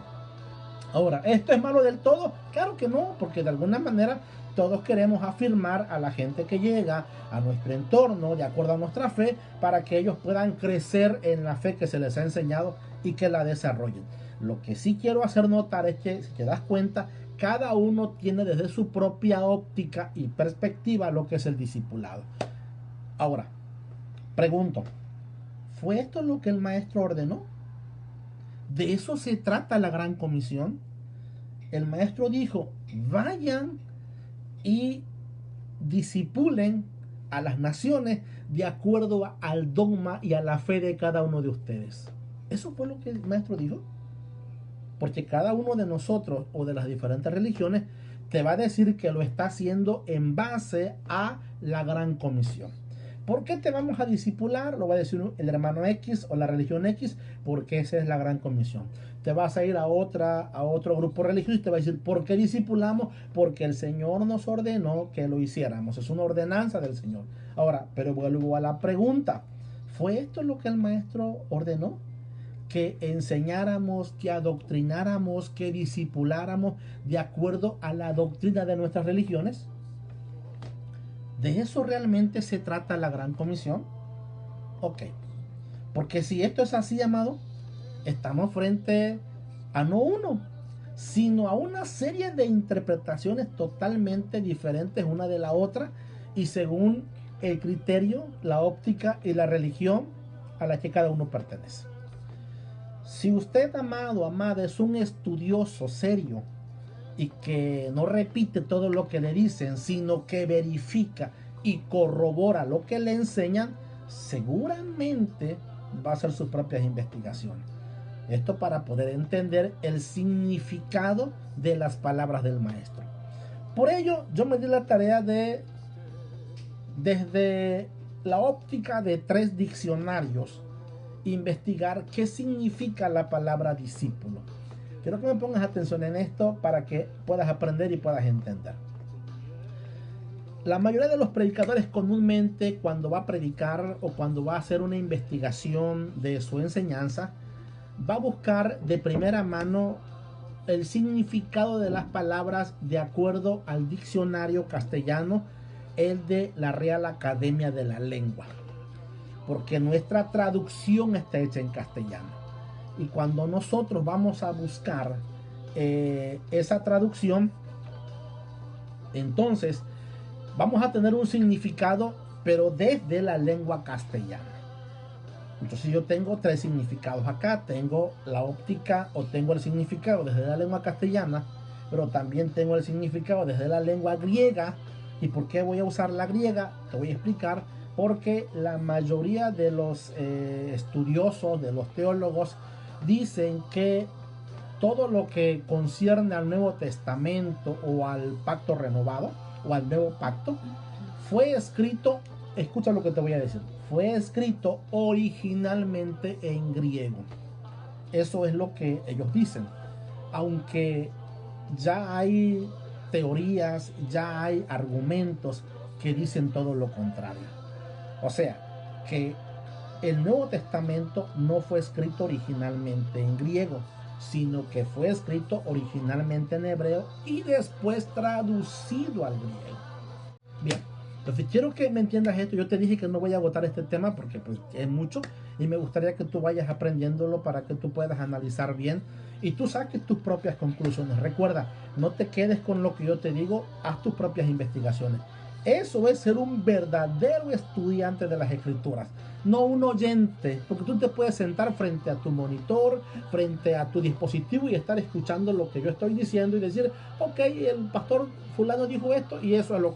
A: Ahora, ¿esto es malo del todo? Claro que no, porque de alguna manera todos queremos afirmar a la gente que llega a nuestro entorno de acuerdo a nuestra fe para que ellos puedan crecer en la fe que se les ha enseñado y que la desarrollen. Lo que sí quiero hacer notar es que, si te das cuenta, cada uno tiene desde su propia óptica y perspectiva lo que es el discipulado. Ahora, pregunto, ¿fue esto lo que el maestro ordenó? ¿De eso se trata la gran comisión? El maestro dijo, vayan y disipulen a las naciones de acuerdo al dogma y a la fe de cada uno de ustedes. ¿Eso fue lo que el maestro dijo? Porque cada uno de nosotros o de las diferentes religiones te va a decir que lo está haciendo en base a la gran comisión. ¿Por qué te vamos a discipular? Lo va a decir el hermano X o la religión X, porque esa es la gran comisión. Te vas a ir a otro grupo religioso y te va a decir, ¿por qué discipulamos? Porque el Señor nos ordenó que lo hiciéramos. Es una ordenanza del Señor. Ahora, pero vuelvo a la pregunta. ¿Fue esto lo que el maestro ordenó? Que enseñáramos, que adoctrináramos, que discipuláramos de acuerdo a la doctrina de nuestras religiones. ¿De eso realmente se trata la gran comisión? Ok. Porque si esto es así, amado, estamos frente a no uno, sino a una serie de interpretaciones totalmente diferentes una de la otra y según el criterio, la óptica y la religión a la que cada uno pertenece. Si usted, amado, amada, es un estudioso serio y que no repite todo lo que le dicen, sino que verifica y corrobora lo que le enseñan, seguramente va a hacer sus propias investigaciones. Esto para poder entender el significado de las palabras del maestro. Por ello, yo me di la tarea de, desde la óptica de 3 diccionarios, investigar qué significa la palabra discípulo. Quiero que me pongas atención en esto para que puedas aprender y puedas entender. La mayoría de los predicadores comúnmente, cuando va a predicar o cuando va a hacer una investigación de su enseñanza, va a buscar de primera mano el significado de las palabras de acuerdo al diccionario castellano, el de la Real Academia de la Lengua, porque nuestra traducción está hecha en castellano. Y cuando nosotros vamos a buscar esa traducción, entonces vamos a tener un significado, pero desde la lengua castellana. Entonces yo tengo 3 significados acá. Tengo la óptica o tengo el significado desde la lengua castellana, pero también tengo el significado desde la lengua griega. ¿Y por qué voy a usar la griega? Te voy a explicar. Porque la mayoría de los estudiosos, de los teólogos, dicen que todo lo que concierne al Nuevo Testamento o al Pacto Renovado o al Nuevo Pacto fue escrito, escucha lo que te voy a decir, fue escrito originalmente en griego. Eso es lo que ellos dicen, aunque ya hay teorías, ya hay argumentos que dicen todo lo contrario. O sea, que el Nuevo Testamento no fue escrito originalmente en griego, sino que fue escrito originalmente en hebreo y después traducido al griego. Bien, entonces quiero que me entiendas esto. Yo te dije que no voy a agotar este tema porque pues es mucho y me gustaría que tú vayas aprendiéndolo para que tú puedas analizar bien y tú saques tus propias conclusiones. Recuerda, no te quedes con lo que yo te digo, haz tus propias investigaciones. Eso es ser un verdadero estudiante de las escrituras, no un oyente, porque tú te puedes sentar frente a tu monitor, frente a tu dispositivo y estar escuchando lo que yo estoy diciendo y decir, ok, el pastor fulano dijo esto y eso es lo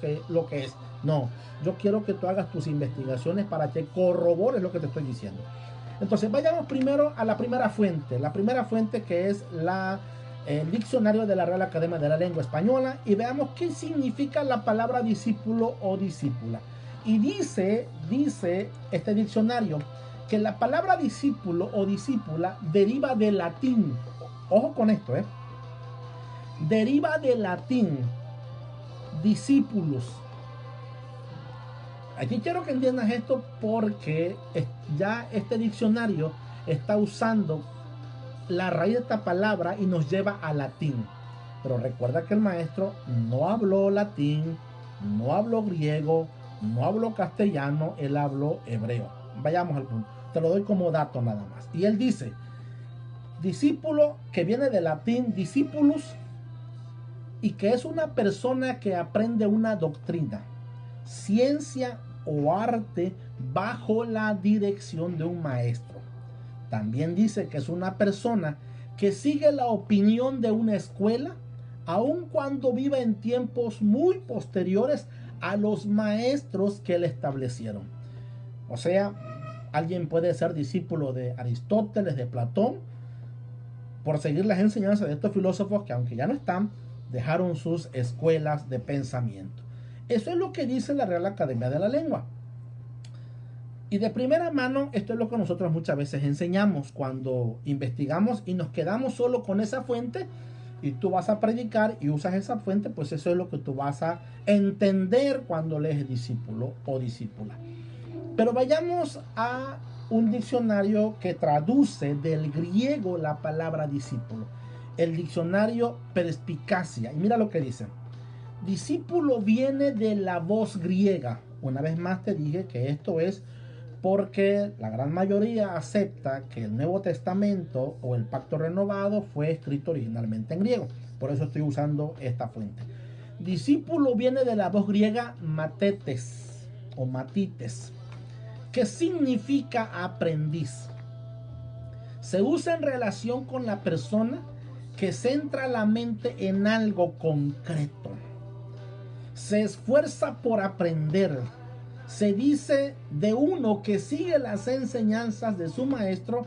A: que es. No, yo quiero que tú hagas tus investigaciones para que corrobores lo que te estoy diciendo. Entonces vayamos primero a la primera fuente que es el diccionario de la Real Academia de la Lengua Española, y veamos qué significa la palabra discípulo o discípula. Y dice este diccionario que la palabra discípulo o discípula deriva del latín. Ojo con esto, deriva del latín discípulos. Aquí quiero que entiendas esto porque ya este diccionario está usando la raíz de esta palabra y nos lleva al latín. Pero recuerda que el maestro no habló latín, no habló griego, no habló castellano, él habló hebreo. Vayamos al punto. Te lo doy como dato nada más. Y él dice, discípulo, que viene del latín discipulus, y que es una persona que aprende una doctrina, ciencia o arte bajo la dirección de un maestro. También dice que es una persona que sigue la opinión de una escuela, aun cuando viva en tiempos muy posteriores a los maestros que le establecieron. O sea, alguien puede ser discípulo de Aristóteles, de Platón, por seguir las enseñanzas de estos filósofos que, aunque ya no están, dejaron sus escuelas de pensamiento. Eso es lo que dice la Real Academia de la Lengua. Y de primera mano, esto es lo que nosotros muchas veces enseñamos cuando investigamos y nos quedamos solo con esa fuente, y tú vas a predicar y usas esa fuente, pues eso es lo que tú vas a entender cuando lees discípulo o discípula. Pero vayamos a un diccionario que traduce del griego la palabra discípulo. El diccionario Perspicacia. Y mira lo que dice. Discípulo viene de la voz griega. Una vez más te dije que esto es porque la gran mayoría acepta que el Nuevo Testamento o el Pacto Renovado fue escrito originalmente en griego. Por eso estoy usando esta fuente. Discípulo viene de la voz griega matetes o matites, que significa aprendiz. Se usa en relación con la persona que centra la mente en algo concreto. Se esfuerza por aprender. Se dice de uno que sigue las enseñanzas de su maestro,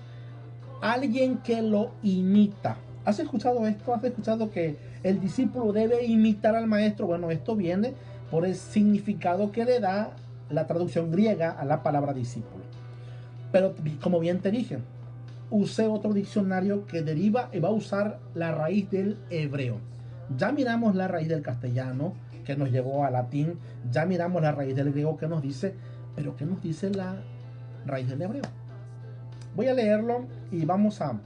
A: alguien que lo imita. ¿Has escuchado esto? ¿Has escuchado que el discípulo debe imitar al maestro? Bueno, esto viene por el significado que le da la traducción griega a la palabra discípulo. Pero como bien te dije, usé otro diccionario que deriva y va a usar la raíz del hebreo. Ya miramos la raíz del castellano que nos llevó a latín, ya miramos la raíz del griego que nos dice, pero ¿qué nos dice la raíz del hebreo? Voy a leerlo y vamos a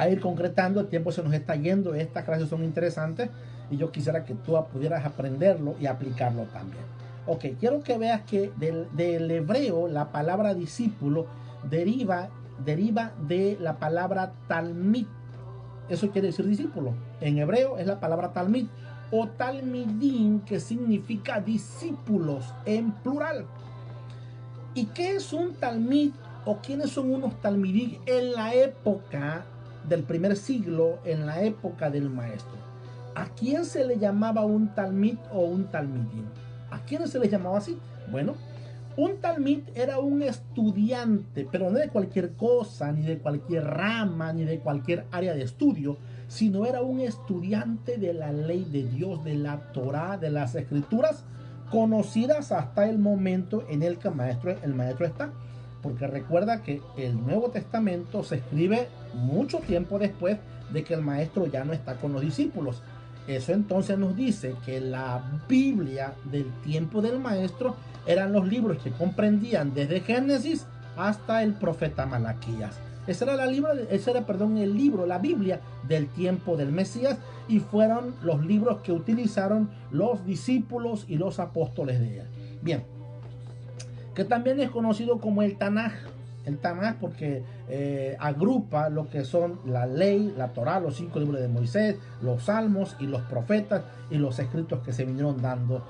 A: ir concretando. El tiempo se nos está yendo, estas clases son interesantes y yo quisiera que tú pudieras aprenderlo y aplicarlo también. Ok, quiero que veas que del hebreo la palabra discípulo deriva de la palabra talmid. Eso quiere decir discípulo. En hebreo es la palabra talmid o talmidim, que significa discípulos en plural. ¿Y qué es un talmid o quiénes son unos talmidim en la época del primer siglo, en la época del maestro? ¿A quién se le llamaba un talmid o un talmidim? ¿A quiénes se les llamaba así? Bueno, un talmid era un estudiante, pero no de cualquier cosa, ni de cualquier rama, ni de cualquier área de estudio, sino era un estudiante de la ley de Dios, de la Torá, de las escrituras, conocidas hasta el momento en el que el maestro está. Porque recuerda que el Nuevo Testamento se escribe mucho tiempo después de que el maestro ya no está con los discípulos. Eso entonces nos dice que la Biblia del tiempo del maestro eran los libros que comprendían desde Génesis hasta el profeta Malaquías. Ese era la Biblia del tiempo del Mesías, y fueron los libros que utilizaron los discípulos y los apóstoles de él. Bien, que también es conocido como el Tanaj. El Tanaj porque agrupa lo que son la ley, la Torá, los 5 libros de Moisés, los salmos y los profetas y los escritos que se vinieron dando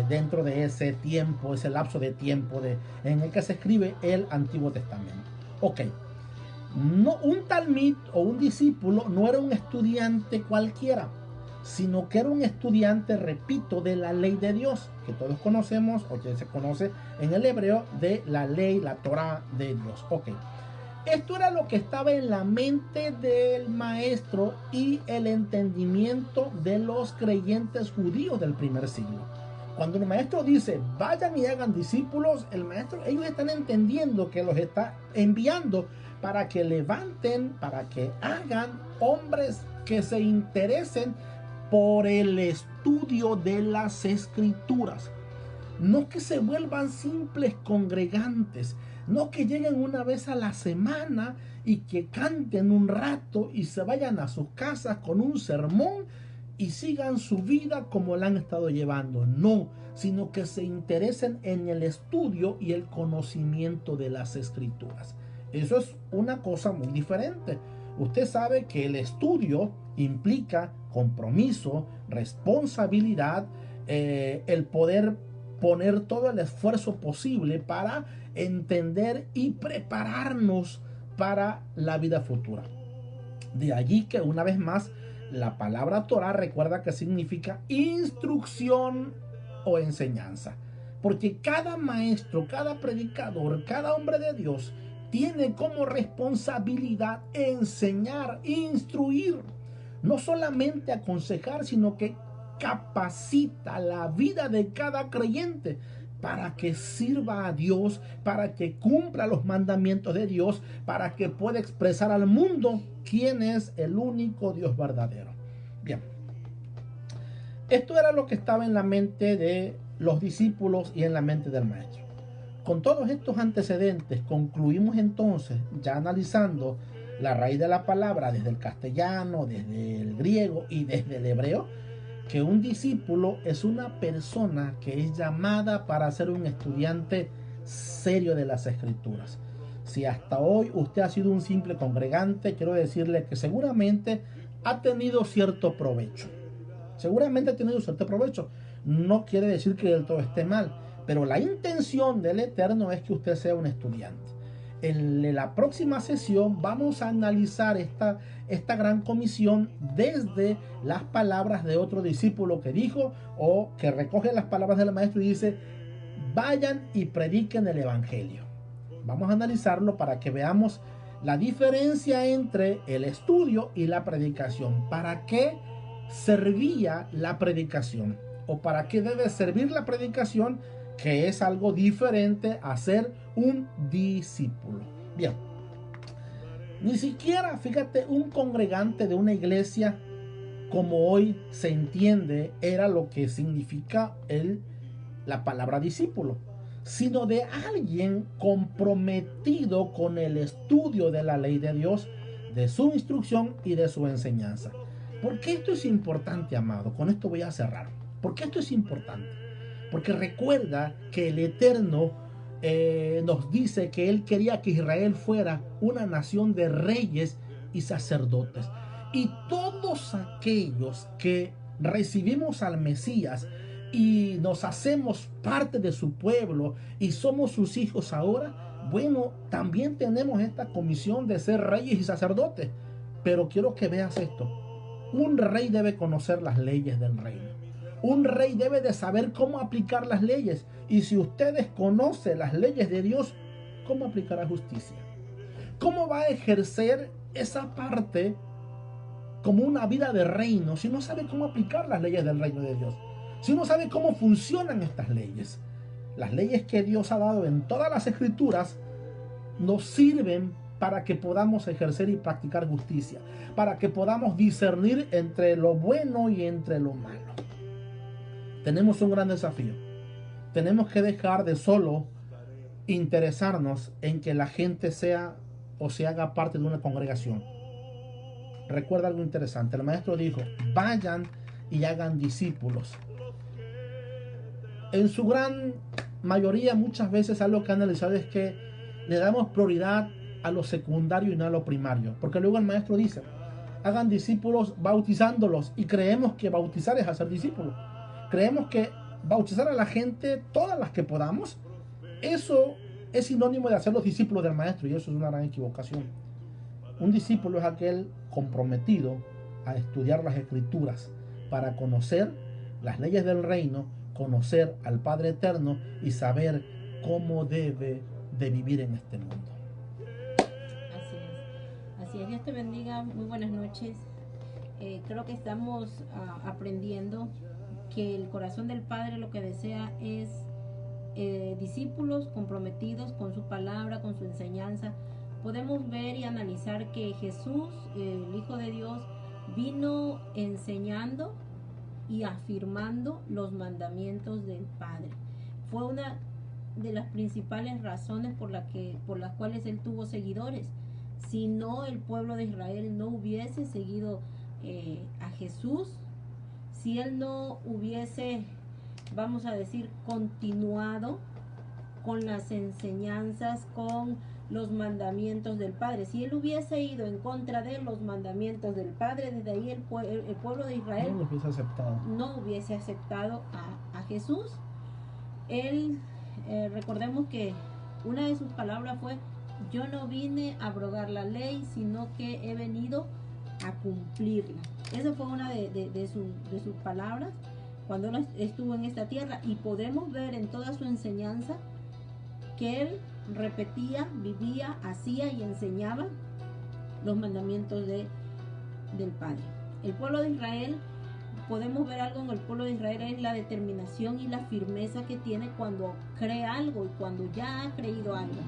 A: dentro de ese tiempo, ese lapso de tiempo en el que se escribe el Antiguo Testamento. Ok, no, un talmid o un discípulo no era un estudiante cualquiera, sino que era un estudiante, repito, de la ley de Dios, que todos conocemos, o que se conoce en el hebreo, de la ley, la Torá de Dios. Ok, esto era lo que estaba en la mente del maestro y el entendimiento de los creyentes judíos del primer siglo. Cuando el maestro dice, vayan y hagan discípulos, ellos están entendiendo que los está enviando para que levanten, para que hagan hombres que se interesen por el estudio de las escrituras. No que se vuelvan simples congregantes, no que lleguen una vez a la semana y que canten un rato y se vayan a sus casas con un sermón y sigan su vida como la han estado llevando. No, sino que se interesen en el estudio y el conocimiento de las escrituras. Eso es una cosa muy diferente. Usted sabe que el estudio implica compromiso, responsabilidad, el poder poner todo el esfuerzo posible para entender y prepararnos para la vida futura. De allí que una vez más la palabra Torah, recuerda que significa instrucción o enseñanza, porque cada maestro, cada predicador, cada hombre de Dios tiene como responsabilidad enseñar, instruir, no solamente aconsejar, sino que capacita la vida de cada creyente para que sirva a Dios, para que cumpla los mandamientos de Dios, para que pueda expresar al mundo quién es el único Dios verdadero. Bien, esto era lo que estaba en la mente de los discípulos y en la mente del maestro. Con todos estos antecedentes concluimos entonces, ya analizando la raíz de la palabra desde el castellano, desde el griego y desde el hebreo, que un discípulo es una persona que es llamada para ser un estudiante serio de las escrituras. Si hasta hoy usted ha sido un simple congregante, quiero decirle que seguramente ha tenido cierto provecho. Seguramente ha tenido cierto provecho. No quiere decir que del todo esté mal, pero la intención del Eterno es que usted sea un estudiante. En la próxima sesión vamos a analizar esta gran comisión desde las palabras de otro discípulo que dijo, o que recoge las palabras del maestro y dice: vayan y prediquen el evangelio. Vamos a analizarlo para que veamos la diferencia entre el estudio y la predicación. ¿Para qué servía la predicación? ¿O para qué debe servir la predicación? Que es algo diferente a ser un discípulo. Bien, ni siquiera, fíjate, un congregante de una iglesia como hoy se entiende era lo que significa la palabra discípulo, sino de alguien comprometido con el estudio de la ley de Dios, de su instrucción y de su enseñanza. ¿Por qué esto es importante, amado? Con esto voy a cerrar. ¿Por qué esto es importante? Porque recuerda que el Eterno nos dice que Él quería que Israel fuera una nación de reyes y sacerdotes. Y todos aquellos que recibimos al Mesías y nos hacemos parte de su pueblo y somos sus hijos ahora, bueno, también tenemos esta comisión de ser reyes y sacerdotes. Pero quiero que veas esto. Un rey debe conocer las leyes del reino. Un rey debe de saber cómo aplicar las leyes. Y si usted desconoce las leyes de Dios, ¿cómo aplicará justicia? ¿Cómo va a ejercer esa parte como una vida de reino si no sabe cómo aplicar las leyes del reino de Dios? Si no sabe cómo funcionan estas leyes. Las leyes que Dios ha dado en todas las escrituras nos sirven para que podamos ejercer y practicar justicia, para que podamos discernir entre lo bueno y entre lo malo. Tenemos un gran desafío. Tenemos que dejar de solo interesarnos en que la gente sea o se haga parte de una congregación. Recuerda algo interesante. El maestro dijo: vayan y hagan discípulos. En su gran mayoría, muchas veces algo que he analizado es que le damos prioridad a lo secundario y no a lo primario. Porque luego el maestro dice: hagan discípulos bautizándolos. Y creemos que bautizar es hacer discípulos. Creemos que bautizar a la gente, todas las que podamos, eso es sinónimo de hacer los discípulos del maestro, y eso es una gran equivocación. Un discípulo es aquel comprometido a estudiar las escrituras para conocer las leyes del reino, conocer al Padre Eterno y saber cómo debe de vivir en este mundo.
B: Así es, Dios te bendiga, muy buenas noches. Creo que estamos aprendiendo que el corazón del Padre lo que desea es discípulos comprometidos con su palabra, con su enseñanza. Podemos ver y analizar que Jesús, el Hijo de Dios, vino enseñando y afirmando los mandamientos del Padre. Fue una de las principales razones por las cuales él tuvo seguidores. Si no, el pueblo de Israel no hubiese seguido a Jesús, si él no hubiese, vamos a decir, continuado con las enseñanzas, con los mandamientos del Padre. Si él hubiese ido en contra de los mandamientos del Padre, desde ahí el pueblo de Israel no hubiese aceptado a Jesús. Él, recordemos que una de sus palabras fue: yo no vine a abrogar la ley, sino que he venido a cumplirla. Esa fue una de sus palabras cuando él estuvo en esta tierra, y podemos ver en toda su enseñanza que él repetía, vivía, hacía y enseñaba los mandamientos del Padre. El pueblo de Israel, podemos ver algo en el pueblo de Israel, es la determinación y la firmeza que tiene cuando cree algo y cuando ya ha creído algo.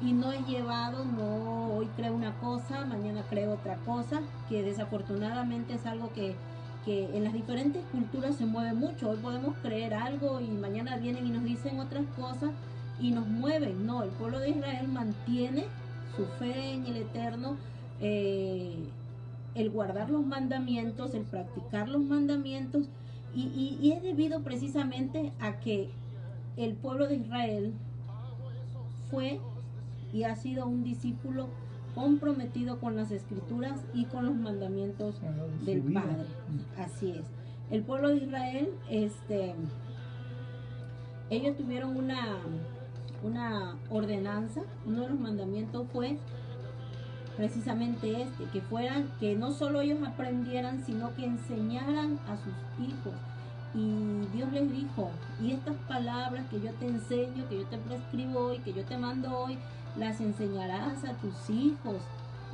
B: Y no es llevado, no, hoy creo una cosa, mañana creo otra cosa, que desafortunadamente es algo que en las diferentes culturas se mueve mucho. Hoy podemos creer algo y mañana vienen y nos dicen otras cosas y nos mueven. No, el pueblo de Israel mantiene su fe en el Eterno, el guardar los mandamientos, el practicar los mandamientos, y es debido precisamente a que el pueblo de Israel fue y ha sido un discípulo comprometido con las escrituras y con los mandamientos del Padre. Así es. El pueblo de Israel, ellos tuvieron una ordenanza, uno de los mandamientos fue precisamente que no solo ellos aprendieran, sino que enseñaran a sus hijos. Y Dios les dijo, y estas palabras que yo te enseño, que yo te prescribo hoy, que yo te mando hoy, las enseñarás a tus hijos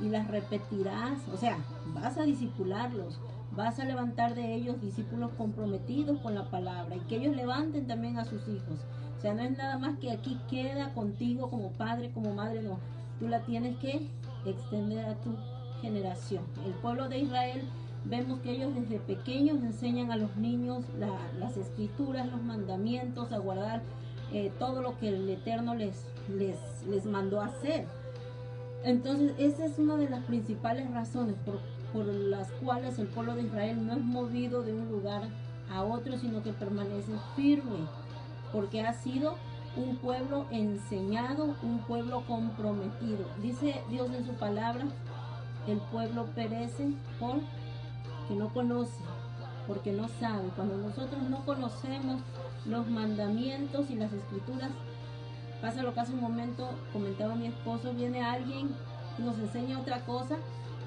B: y las repetirás. O sea, vas a discipularlos, vas a levantar de ellos discípulos comprometidos con la palabra y que ellos levanten también a sus hijos. O sea, no es nada más que aquí queda contigo como padre, como madre, no. Tú la tienes que extender a tu generación. El pueblo de Israel, vemos que ellos desde pequeños enseñan a los niños las escrituras, los mandamientos, a guardar todo lo que el Eterno les mandó a hacer. Entonces, esa es una de las principales razones por las cuales el pueblo de Israel no es movido de un lugar a otro, sino que permanece firme, porque ha sido un pueblo enseñado, un pueblo comprometido. Dice Dios en su palabra, el pueblo perece porque no conoce, porque no sabe. Cuando nosotros no conocemos los mandamientos y las escrituras, pasa lo que hace un momento comentaba mi esposo, viene alguien y nos enseña otra cosa,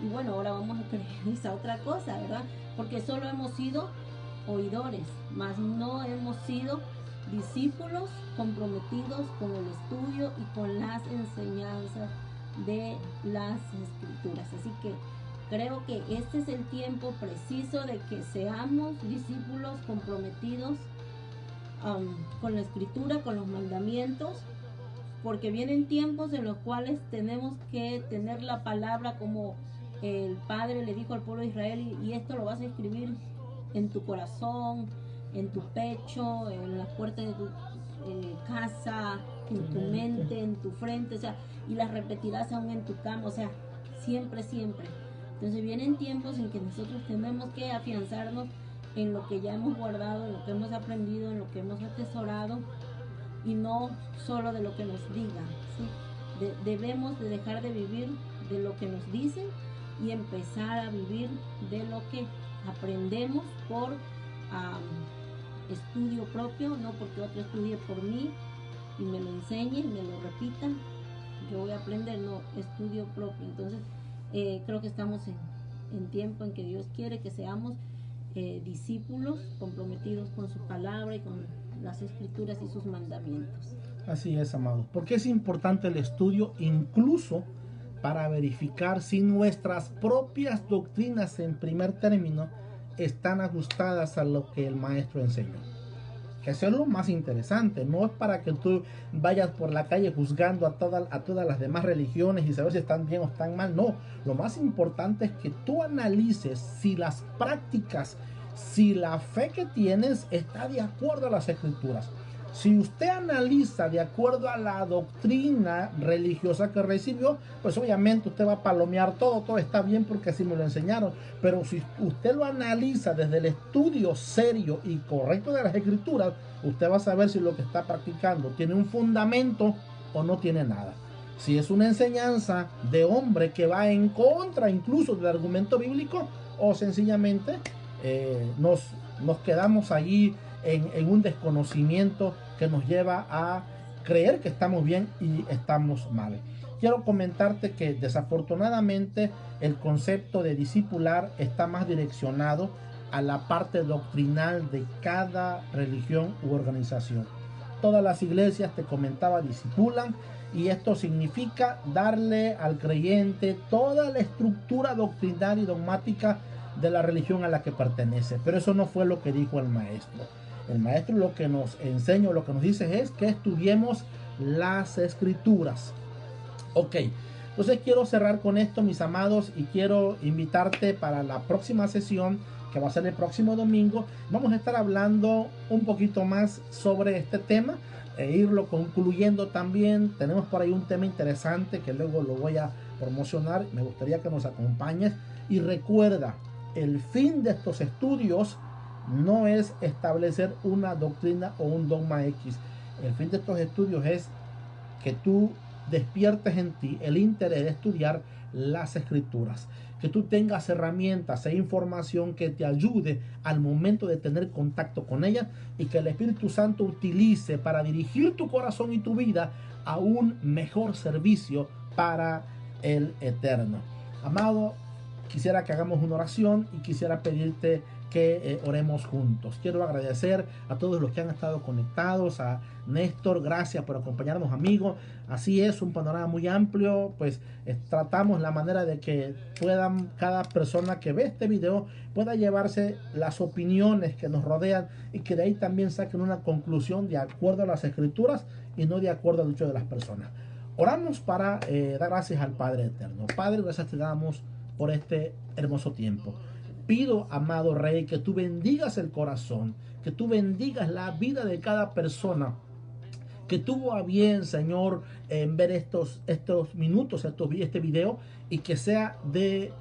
B: y bueno, ahora vamos a creer esa otra cosa, ¿verdad? Porque solo hemos sido oidores, mas no hemos sido discípulos comprometidos con el estudio y con las enseñanzas de las escrituras. Así que creo que este es el tiempo preciso de que seamos discípulos comprometidos con la escritura, con los mandamientos, porque vienen tiempos en los cuales tenemos que tener la palabra como el Padre le dijo al pueblo de Israel, y esto lo vas a escribir en tu corazón, en tu pecho, en las puertas de tu casa, en tu mente, en tu frente, o sea, y las repetirás aún en tu cama, o sea, siempre, siempre. Entonces vienen tiempos en que nosotros tenemos que afianzarnos en lo que ya hemos guardado, en lo que hemos aprendido, en lo que hemos atesorado, y no solo de lo que nos digan, ¿sí? Debemos de dejar de vivir de lo que nos dicen y empezar a vivir de lo que aprendemos por estudio propio, no porque otro estudie por mí y me lo enseñe, me lo repita, yo voy a aprender, no, estudio propio. Entonces creo que estamos en tiempo en que Dios quiere que seamos discípulos comprometidos con su palabra y con las escrituras y sus mandamientos.
A: Así es, amados, porque es importante el estudio incluso para verificar si nuestras propias doctrinas en primer término están ajustadas a lo que el maestro enseñó. Que eso es lo más interesante. No es para que tú vayas por la calle juzgando a todas las demás religiones y saber si están bien o están mal. No, lo más importante es que tú analices si las prácticas, si la fe que tienes está de acuerdo a las escrituras. Si usted analiza de acuerdo a la doctrina religiosa que recibió, pues obviamente usted va a palomear todo está bien porque así me lo enseñaron. Pero si usted lo analiza desde el estudio serio y correcto de las escrituras, usted va a saber si lo que está practicando tiene un fundamento o no tiene nada. Si es una enseñanza de hombre que va en contra incluso del argumento bíblico, o sencillamente nos quedamos allí en un desconocimiento que nos lleva a creer que estamos bien y estamos mal. Quiero comentarte que desafortunadamente el concepto de discipular está más direccionado a la parte doctrinal de cada religión u organización. Todas las iglesias, te comentaba, discipulan, y esto significa darle al creyente toda la estructura doctrinal y dogmática de la religión a la que pertenece. Pero eso no fue lo que dijo el maestro. El maestro lo que nos enseña, lo que nos dice es que estudiemos las escrituras. Ok, entonces quiero cerrar con esto, mis amados, y quiero invitarte para la próxima sesión, que va a ser el próximo domingo. Vamos a estar hablando un poquito más sobre este tema e irlo concluyendo también. Tenemos por ahí un tema interesante que luego lo voy a promocionar. Me gustaría que nos acompañes. Y recuerda, el fin de estos estudios no es establecer una doctrina o un dogma X. El fin de estos estudios es que tú despiertes en ti el interés de estudiar las Escrituras, que tú tengas herramientas e información que te ayude al momento de tener contacto con ellas, y que el Espíritu Santo utilice para dirigir tu corazón y tu vida a un mejor servicio para el Eterno. Amado, quisiera que hagamos una oración y quisiera pedirte que oremos juntos. Quiero agradecer a todos los que han estado conectados, a Néstor, gracias por acompañarnos, amigos. Así es, un panorama muy amplio, pues tratamos la manera de que puedan, cada persona que ve este video pueda llevarse las opiniones que nos rodean, y que de ahí también saquen una conclusión de acuerdo a las Escrituras y no de acuerdo al dicho de las personas. Oramos para dar gracias al Padre Eterno. Padre, gracias te damos por este hermoso tiempo. Pido, amado Rey, que tú bendigas el corazón, que tú bendigas la vida de cada persona que tuvo a bien, Señor, en ver estos minutos, este video, y que sea de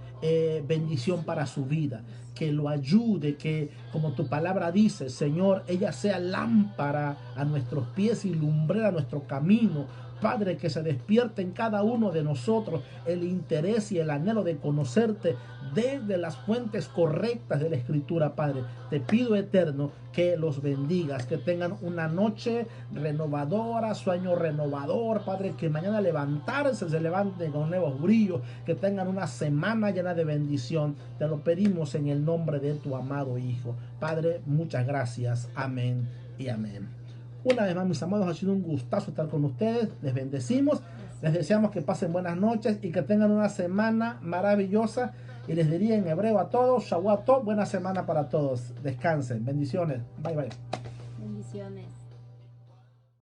A: bendición para su vida, que lo ayude, que como tu palabra dice, Señor, ella sea lámpara a nuestros pies y lumbrera a nuestro camino. Padre, que se despierte en cada uno de nosotros el interés y el anhelo de conocerte desde las fuentes correctas de la Escritura. Padre, te pido, Eterno, que los bendigas, que tengan una noche renovadora, sueño renovador, Padre, que mañana levantarse se levanten con nuevos brillos, que tengan una semana llena de bendición. Te lo pedimos en el nombre de tu amado Hijo. Padre, muchas gracias. Amén y amén. Una vez más, mis amados, ha sido un gustazo estar con ustedes. Les bendecimos, les deseamos que pasen buenas noches y que tengan una semana maravillosa. Y les diría en hebreo a todos, Shavuot Tov, buena semana para todos. Descansen, bendiciones, bye bye.
B: Bendiciones.